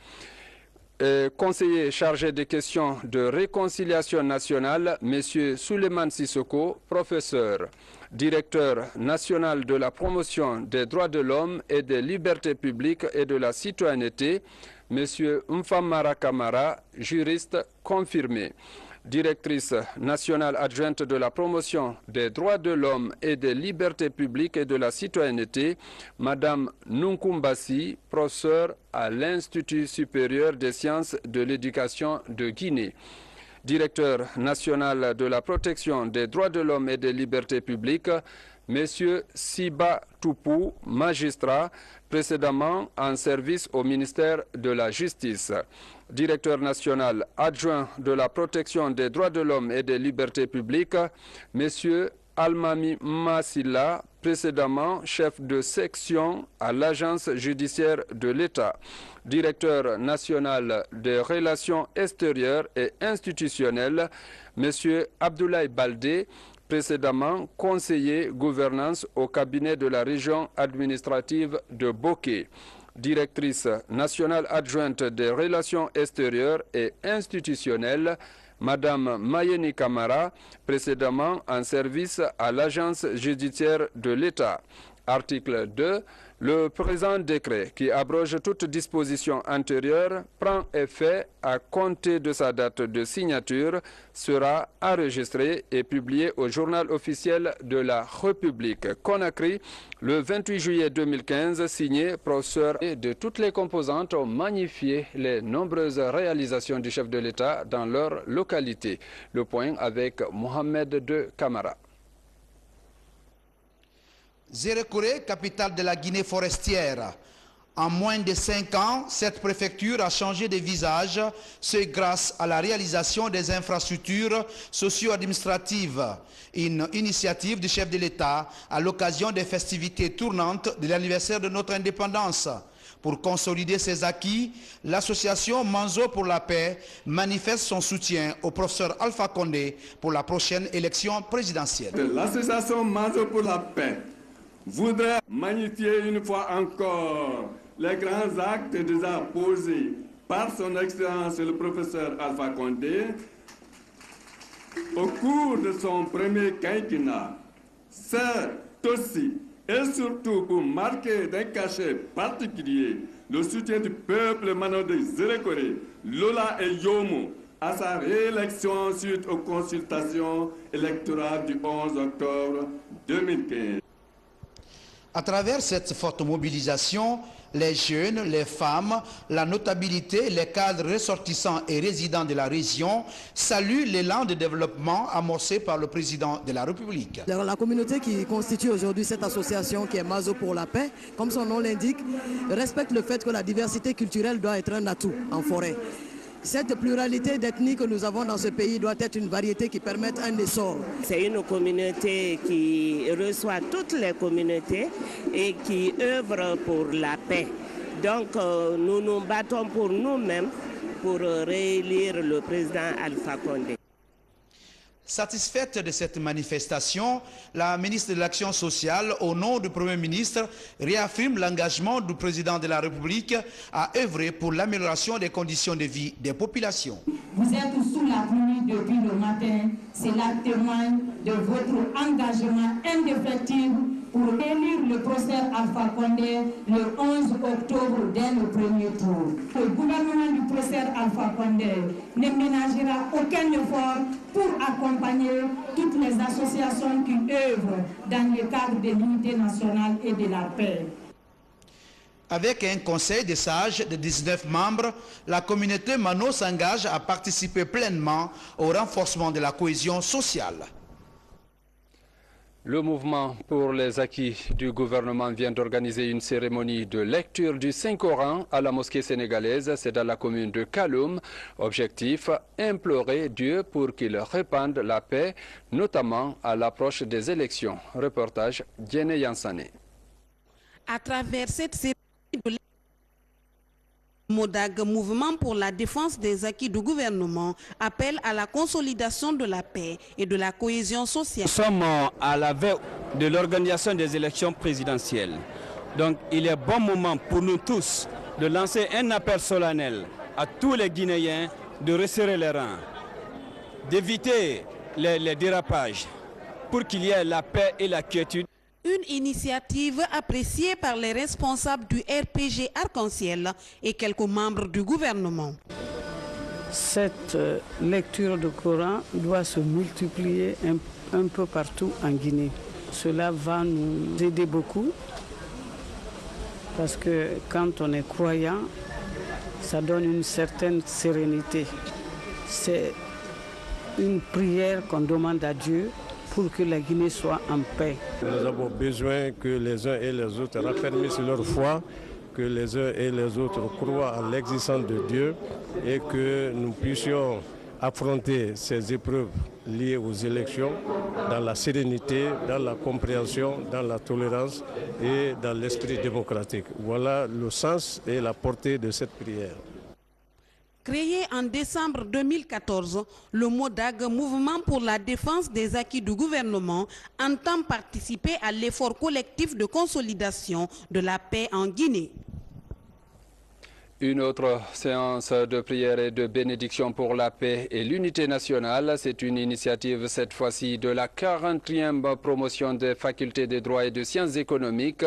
[SPEAKER 1] Conseiller chargé des questions de réconciliation nationale, M. Souleymane Sissoko, professeur. Directeur national de la promotion des droits de l'homme et des libertés publiques et de la citoyenneté, M. Mfamara Kamara, juriste confirmé. Directrice nationale adjointe de la promotion des droits de l'homme et des libertés publiques et de la citoyenneté, Madame Nunkumbassi, professeure à l'Institut supérieur des sciences de l'éducation de Guinée. Directeur national de la protection des droits de l'homme et des libertés publiques, Monsieur Siba Toupou, magistrat, précédemment en service au ministère de la Justice. Directeur national adjoint de la protection des droits de l'homme et des libertés publiques, Monsieur Almami Massila, précédemment chef de section à l'Agence judiciaire de l'État. Directeur national des relations extérieures et institutionnelles, Monsieur Abdoulaye Baldé, précédemment conseiller gouvernance au cabinet de la région administrative de Boké. Directrice nationale adjointe des relations extérieures et institutionnelles, Madame Mayeni Kamara, précédemment en service à l'Agence judiciaire de l'État. Article 2. Le présent décret, qui abroge toute disposition antérieure, prend effet à compter de sa date de signature, sera enregistré et publié au journal officiel de la République. Conakry, le 28 juillet 2015, signé professeur et de toutes les composantes ont magnifié les nombreuses réalisations du chef de l'État dans leur localité. Le point avec Mohamed de Camara.
[SPEAKER 6] Zérekoré, capitale de la Guinée forestière. En moins de 5 ans, cette préfecture a changé de visage, c'est grâce à la réalisation des infrastructures socio-administratives, une initiative du chef de l'État à l'occasion des festivités tournantes de l'anniversaire de notre indépendance. Pour consolider ses acquis, l'association Manzo pour la paix manifeste son soutien au professeur Alpha Condé pour la prochaine élection présidentielle.
[SPEAKER 2] L'association Manzo pour la paix voudrais magnifier une fois encore les grands actes déjà posés par son Excellence le professeur Alpha Condé au cours de son premier quinquennat. C'est aussi et surtout pour marquer d'un cachet particulier le soutien du peuple manodé Zérekoré, Lola et Yomo à sa réélection suite aux consultations électorales du 11 octobre 2015.
[SPEAKER 6] À travers cette forte mobilisation, les jeunes, les femmes, la notabilité, les cadres ressortissants et résidents de la région saluent l'élan de développement amorcé par le président de la République.
[SPEAKER 7] La communauté qui constitue aujourd'hui cette association qui est Manzo pour la paix, comme son nom l'indique, respecte le fait que la diversité culturelle doit être un atout en forêt. Cette pluralité d'ethnies que nous avons dans ce pays doit être une variété qui permette un essor.
[SPEAKER 8] C'est une communauté qui reçoit toutes les communautés et qui œuvre pour la paix. Donc nous nous battons pour nous-mêmes pour réélire le président Alpha Condé.
[SPEAKER 6] Satisfaite de cette manifestation, la ministre de l'Action sociale, au nom du Premier ministre, réaffirme l'engagement du président de la République à œuvrer pour l'amélioration des conditions de vie des populations.
[SPEAKER 9] Vous êtes sous la pluie depuis le matin. Cela témoigne de votre engagement indéfectible pour élire le professeur Alpha Condé le 11 octobre dès le premier tour. Le gouvernement du professeur Alpha Condé ne ménagera aucun effort pour accompagner toutes les associations qui œuvrent dans le cadre de l'unité nationale et de la paix.
[SPEAKER 6] Avec un conseil des sages de 19 membres, la communauté Mano s'engage à participer pleinement au renforcement de la cohésion sociale.
[SPEAKER 1] Le mouvement pour les acquis du gouvernement vient d'organiser une cérémonie de lecture du Saint-Coran à la mosquée sénégalaise. C'est dans la commune de Kaloum. Objectif, implorer Dieu pour qu'il répande la paix, notamment à l'approche des élections. Reportage Diene Yansane.
[SPEAKER 10] À travers cette cérémonie de MODAG, Mouvement pour la défense des acquis du gouvernement, appelle à la consolidation de la paix et de la cohésion sociale.
[SPEAKER 11] Nous sommes à la veille de l'organisation des élections présidentielles. Donc il est bon moment pour nous tous de lancer un appel solennel à tous les Guinéens de resserrer les rangs, d'éviter les dérapages pour qu'il y ait la paix et la quiétude.
[SPEAKER 10] Une initiative appréciée par les responsables du RPG Arc-en-Ciel et quelques membres du gouvernement.
[SPEAKER 13] Cette lecture du Coran doit se multiplier un peu partout en Guinée. Cela va nous aider beaucoup parce que quand on est croyant, ça donne une certaine sérénité. C'est une prière qu'on demande à Dieu pour que la Guinée soit en paix.
[SPEAKER 14] Nous avons besoin que les uns et les autres raffermissent leur foi, que les uns et les autres croient en l'existence de Dieu et que nous puissions affronter ces épreuves liées aux élections dans la sérénité, dans la compréhension, dans la tolérance et dans l'esprit démocratique. Voilà le sens et la portée de cette prière.
[SPEAKER 10] Créé en décembre 2014, le MODAG, Mouvement pour la défense des acquis du gouvernement, entend participer à l'effort collectif de consolidation de la paix en Guinée.
[SPEAKER 1] Une autre séance de prière et de bénédiction pour la paix et l'unité nationale. C'est une initiative cette fois-ci de la 40e promotion des facultés de droit et de sciences économiques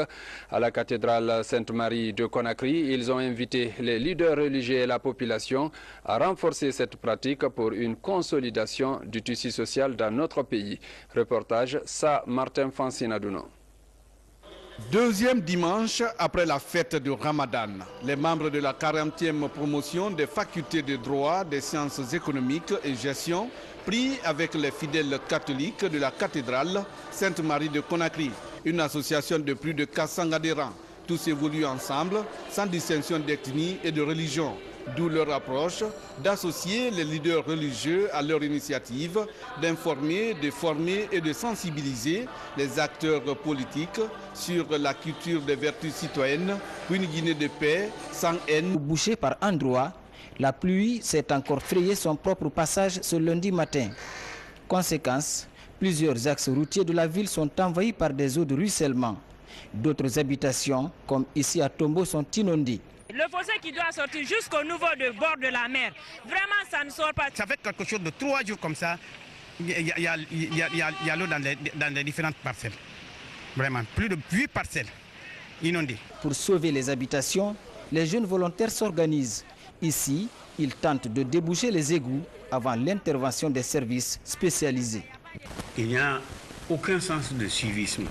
[SPEAKER 1] à la cathédrale Sainte-Marie de Conakry. Ils ont invité les leaders religieux et la population à renforcer cette pratique pour une consolidation du tissu social dans notre pays. Reportage Sa Martin Fancinadouno.
[SPEAKER 15] Deuxième dimanche après la fête du Ramadan, les membres de la 40e promotion des facultés de droit, des sciences économiques et gestion prient avec les fidèles catholiques de la cathédrale Sainte-Marie de Conakry, une association de plus de 400 adhérents. Tous évoluent ensemble, sans distinction d'ethnie et de religion. D'où leur approche d'associer les leaders religieux à leur initiative, d'informer, de former et de sensibiliser les acteurs politiques sur la culture des vertus citoyennes pour une Guinée de paix sans haine.
[SPEAKER 23] Bouché par endroits, la pluie s'est encore frayé son propre passage ce lundi matin. Conséquence, plusieurs axes routiers de la ville sont envahis par des eaux de ruissellement. D'autres habitations, comme ici à Tombo, sont inondées.
[SPEAKER 25] Le fossé qui doit sortir jusqu'au niveau du bord de la mer, vraiment ça ne sort pas.
[SPEAKER 26] Ça fait quelque chose de 3 jours comme ça, il y a l'eau dans les différentes parcelles. Vraiment, plus de 8 parcelles inondées.
[SPEAKER 23] Pour sauver les habitations, les jeunes volontaires s'organisent. Ici, ils tentent de déboucher les égouts avant l'intervention des services spécialisés.
[SPEAKER 27] Il n'y a aucun sens de civisme.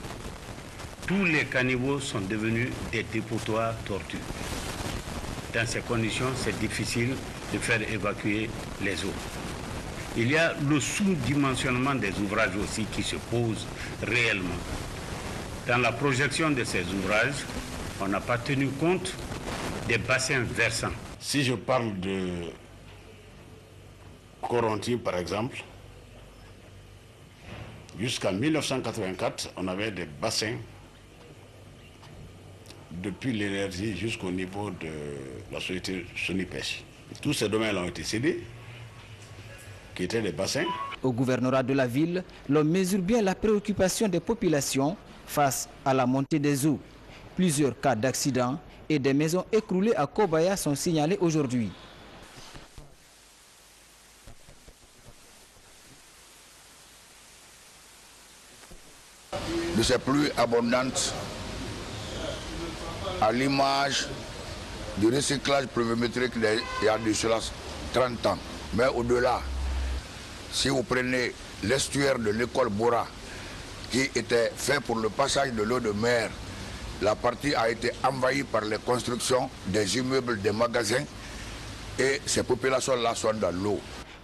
[SPEAKER 27] Tous les caniveaux sont devenus des dépotoirs tortueux. Dans ces conditions, c'est difficile de faire évacuer les eaux. Il y a le sous-dimensionnement des ouvrages aussi qui se pose réellement. Dans la projection de ces ouvrages, on n'a pas tenu compte des bassins versants.
[SPEAKER 5] Si je parle de Coronti, par exemple, jusqu'en 1984, on avait des bassins
[SPEAKER 4] depuis l'énergie jusqu'au niveau de la société Sonipèche. Tous ces domaines ont été cédés, qui étaient des bassins.
[SPEAKER 23] Au gouvernorat de la ville, l'on mesure bien la préoccupation des populations face à la montée des eaux. Plusieurs cas d'accidents et des maisons écroulées à Kobaya sont signalés aujourd'hui.
[SPEAKER 16] De ces pluies abondantes, à l'image du recyclage pluviométrique il y a de cela 30 ans. Mais au-delà, si vous prenez l'estuaire de l'école Bora, qui était fait pour le passage de l'eau de mer, la partie a été envahie par les constructions des immeubles, des magasins, et ces populations-là sont dans l'eau.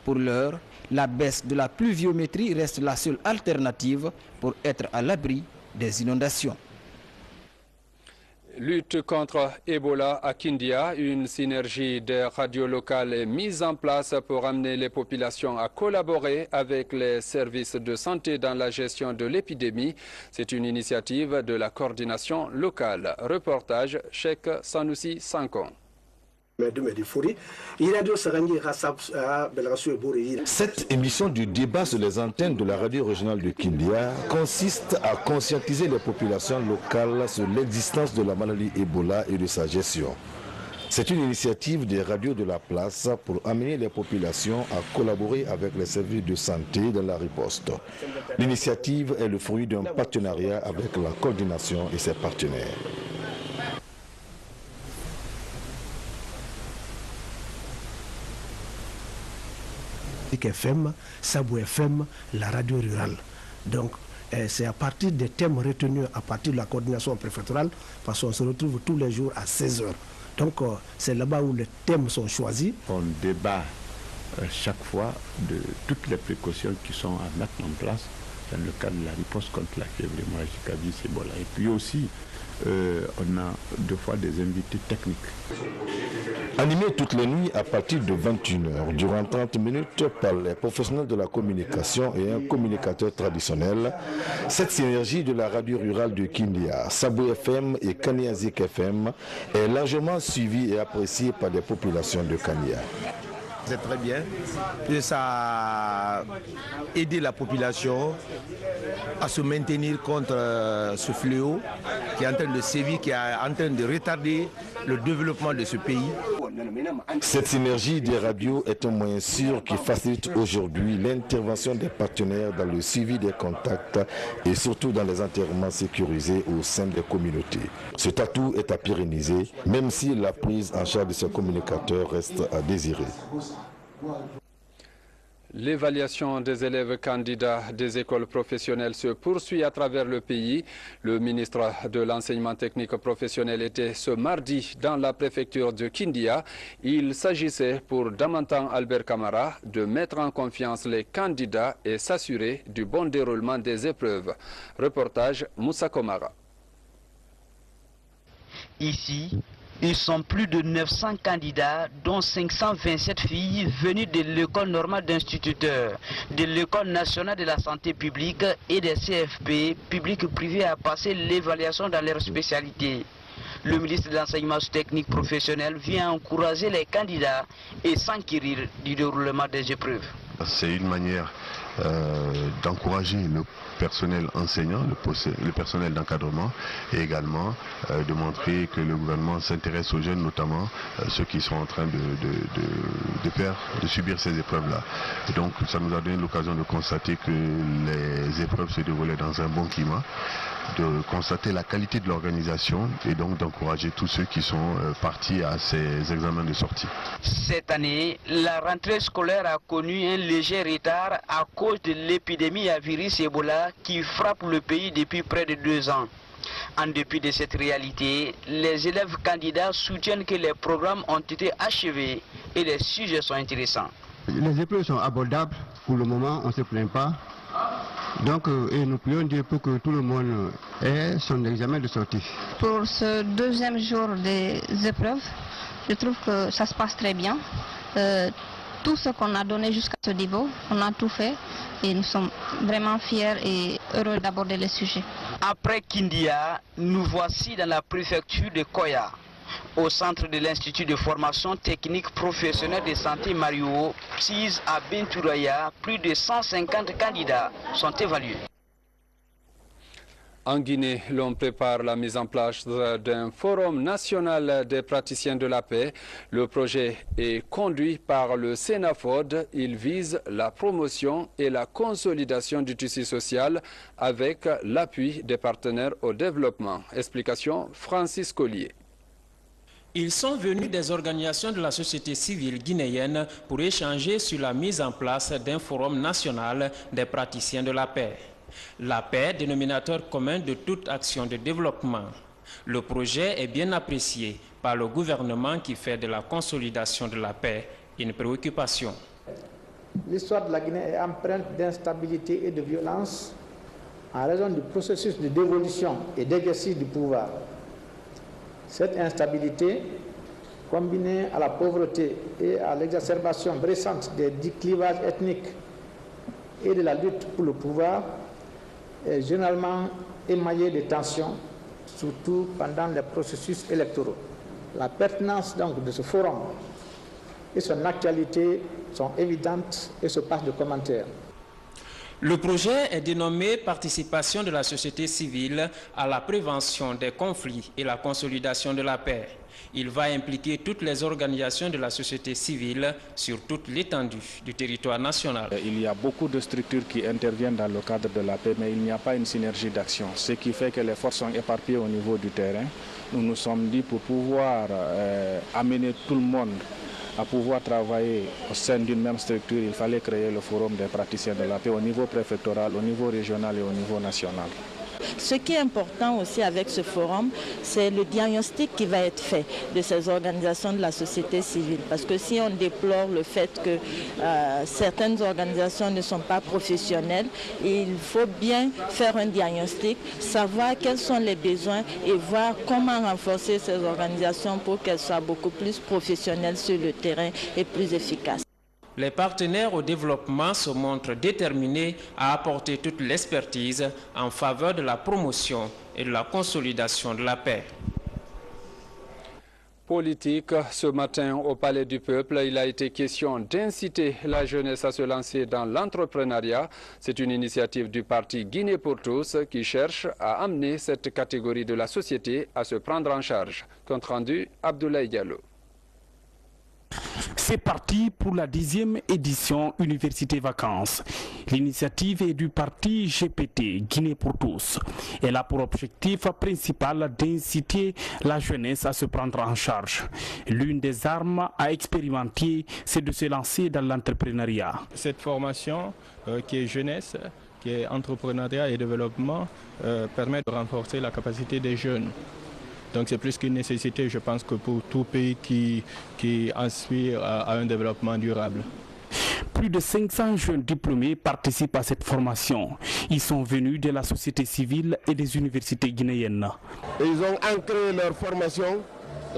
[SPEAKER 23] Pour l'heure, la baisse de la pluviométrie reste la seule alternative pour être à l'abri des inondations.
[SPEAKER 1] Lutte contre Ebola à Kindia, une synergie des radios locales est mise en place pour amener les populations à collaborer avec les services de santé dans la gestion de l'épidémie. C'est une initiative de la coordination locale. Reportage Cheikh Sanoussi Sankon.
[SPEAKER 17] Cette émission du débat sur les antennes de la radio régionale de Kindia consiste à conscientiser les populations locales sur l'existence de la maladie Ebola et de sa gestion. C'est une initiative des radios de la place pour amener les populations à collaborer avec les services de santé dans la riposte. L'initiative est le fruit d'un partenariat avec la coordination et ses partenaires.
[SPEAKER 19] FM, Sabou FM, la radio rurale. Donc c'est à partir des thèmes retenus, à partir de la coordination préfectorale, parce qu'on se retrouve tous les jours à 16h. Donc c'est là-bas où les thèmes sont choisis.
[SPEAKER 20] On débat chaque fois de toutes les précautions qui sont à mettre en place dans le cadre de la riposte contre la fièvre hémorragique à virus Ebola. Et puis aussi, on a deux fois des invités techniques.
[SPEAKER 17] Animé toutes les nuits à partir de 21h, durant 30 minutes par les professionnels de la communication et un communicateur traditionnel, cette synergie de la radio rurale de Kindia, Sabou FM et Kaniazik FM est largement suivie et appréciée par des populations de Kania.
[SPEAKER 21] C'est très bien, et ça a aidé la population à se maintenir contre ce fléau qui est en train de sévir, qui est en train de retarder le développement de ce pays.
[SPEAKER 17] Cette synergie des radios est un moyen sûr qui facilite aujourd'hui l'intervention des partenaires dans le suivi des contacts et surtout dans les enterrements sécurisés au sein des communautés. Cet atout est à pérenniser, même si la prise en charge de ces communicateurs reste à désirer.
[SPEAKER 1] L'évaluation des élèves candidats des écoles professionnelles se poursuit à travers le pays. Le ministre de l'enseignement technique professionnel était ce mardi dans la préfecture de Kindia. Il s'agissait pour Damantan Albert Camara de mettre en confiance les candidats et s'assurer du bon déroulement des épreuves. Reportage Moussa Komara.
[SPEAKER 22] Ici, ils sont plus de 900 candidats, dont 527 filles venues de l'école normale d'instituteurs, de l'école nationale de la santé publique et des CFP, publics privés, à passer l'évaluation dans leurs spécialités. Le ministre de l'enseignement technique professionnel vient encourager les candidats et s'enquérir du déroulement des épreuves.
[SPEAKER 28] C'est une manière d'encourager le personnel enseignant, le personnel d'encadrement, et également de montrer que le gouvernement s'intéresse aux jeunes, notamment ceux qui sont en train de subir ces épreuves-là. Donc ça nous a donné l'occasion de constater que les épreuves se déroulaient dans un bon climat, de constater la qualité de l'organisation et donc d'encourager tous ceux qui sont partis à ces examens de sortie.
[SPEAKER 22] Cette année, la rentrée scolaire a connu un léger retard à cause de l'épidémie à virus Ebola qui frappe le pays depuis près de 2 ans. En dépit de cette réalité, les élèves candidats soutiennent que les programmes ont été achevés et les sujets sont intéressants.
[SPEAKER 29] Les épreuves sont abordables pour le moment, on ne se plaint pas. Donc, et nous prions Dieu pour que tout le monde ait son examen de sortie.
[SPEAKER 30] Pour ce deuxième jour des épreuves, je trouve que ça se passe très bien. Tout ce qu'on a donné jusqu'à ce niveau, on a tout fait. et nous sommes vraiment fiers et heureux d'aborder le sujet.
[SPEAKER 22] Après Kindia, nous voici dans la préfecture de Koya. Au centre de l'Institut de formation technique professionnelle de santé Mario, PSIS à Benturaya, plus de 150 candidats sont évalués.
[SPEAKER 1] En Guinée, l'on prépare la mise en place d'un forum national des praticiens de la paix. Le projet est conduit par le Sénafod. Il vise la promotion et la consolidation du tissu social avec l'appui des partenaires au développement. Explication, Francis Collier.
[SPEAKER 2] Ils sont venus des organisations de la société civile guinéenne pour échanger sur la mise en place d'un forum national des praticiens de la paix. La paix, dénominateur commun de toute action de développement. Le projet est bien apprécié par le gouvernement qui fait de la consolidation de la paix une préoccupation.
[SPEAKER 3] L'histoire de la Guinée est empreinte d'instabilité et de violence en raison du processus de dévolution et d'exercice du pouvoir. Cette instabilité, combinée à la pauvreté et à l'exacerbation récente des clivages ethniques et de la lutte pour le pouvoir, est généralement émaillée de tensions, surtout pendant les processus électoraux. La pertinence donc de ce forum et son actualité sont évidentes et se passent de commentaires.
[SPEAKER 2] Le projet est dénommé Participation de la société civile à la prévention des conflits et la consolidation de la paix. Il va impliquer toutes les organisations de la société civile sur toute l'étendue du territoire national.
[SPEAKER 6] Il y a beaucoup de structures qui interviennent dans le cadre de la paix, mais il n'y a pas une synergie d'action, ce qui fait que les forces sont éparpillées au niveau du terrain. Nous nous sommes dit pour pouvoir amener tout le monde à pouvoir travailler au sein d'une même structure, il fallait créer le forum des praticiens de la paix au niveau préfectoral, au niveau régional et au niveau national.
[SPEAKER 7] Ce qui est important aussi avec ce forum, c'est le diagnostic qui va être fait de ces organisations de la société civile. Parce que si on déplore le fait que certaines organisations ne sont pas professionnelles, il faut bien faire un diagnostic, savoir quels sont les besoins et voir comment renforcer ces organisations pour qu'elles soient beaucoup plus professionnelles sur le terrain et plus efficaces.
[SPEAKER 2] Les partenaires au développement se montrent déterminés à apporter toute l'expertise en faveur de la promotion et de la consolidation de la paix.
[SPEAKER 1] Politique, ce matin au Palais du Peuple, il a été question d'inciter la jeunesse à se lancer dans l'entrepreneuriat. C'est une initiative du parti Guinée pour tous qui cherche à amener cette catégorie de la société à se prendre en charge. Compte rendu, Abdoulaye Diallo.
[SPEAKER 8] C'est parti pour la 10e édition Université Vacances. L'initiative est du parti GPT, Guinée pour tous. Elle a pour objectif principal d'inciter la jeunesse à se prendre en charge. L'une des armes à expérimenter, c'est de se lancer dans l'entrepreneuriat.
[SPEAKER 9] Cette formation qui est jeunesse, qui est entrepreneuriat et développement, permet de renforcer la capacité des jeunes. Donc c'est plus qu'une nécessité, je pense, que pour tout pays qui aspire à un développement durable.
[SPEAKER 8] Plus de 500 jeunes diplômés participent à cette formation. Ils sont venus de la société civile et des universités guinéennes.
[SPEAKER 11] Ils ont ancré leur formation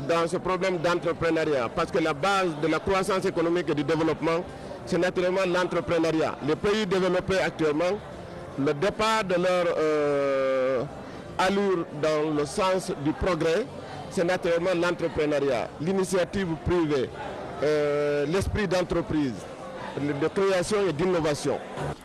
[SPEAKER 11] dans ce problème d'entrepreneuriat, parce que la base de la croissance économique et du développement, c'est naturellement l'entrepreneuriat. Les pays développés actuellement, le départ de leur allure dans le sens du progrès, c'est naturellement l'entrepreneuriat, l'initiative privée, l'esprit d'entreprise, de création et d'innovation.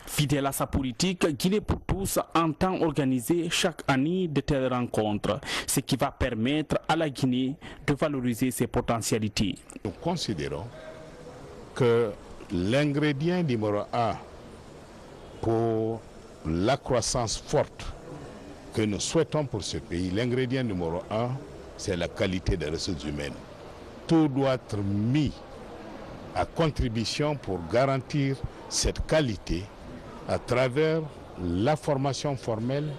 [SPEAKER 8] Fidèle à sa politique, Guinée pour tous entend organiser chaque année de telles rencontres, ce qui va permettre à la Guinée de valoriser ses potentialités.
[SPEAKER 5] Nous considérons que l'ingrédient numéro 1 pour la croissance forte que nous souhaitons pour ce pays, l'ingrédient numéro 1, c'est la qualité des ressources humaines. Tout doit être mis à contribution pour garantir cette qualité à travers la formation formelle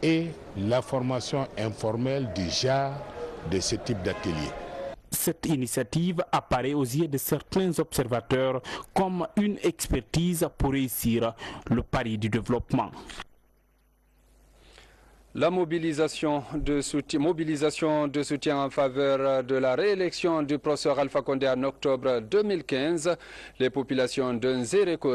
[SPEAKER 5] et la formation informelle du genre de ce type d'atelier.
[SPEAKER 8] Cette initiative apparaît aux yeux de certains observateurs comme une expertise pour réussir le pari du développement.
[SPEAKER 1] La mobilisation de soutien en faveur de la réélection du professeur Alpha Condé en octobre 2015. Les populations d'Nzérékoré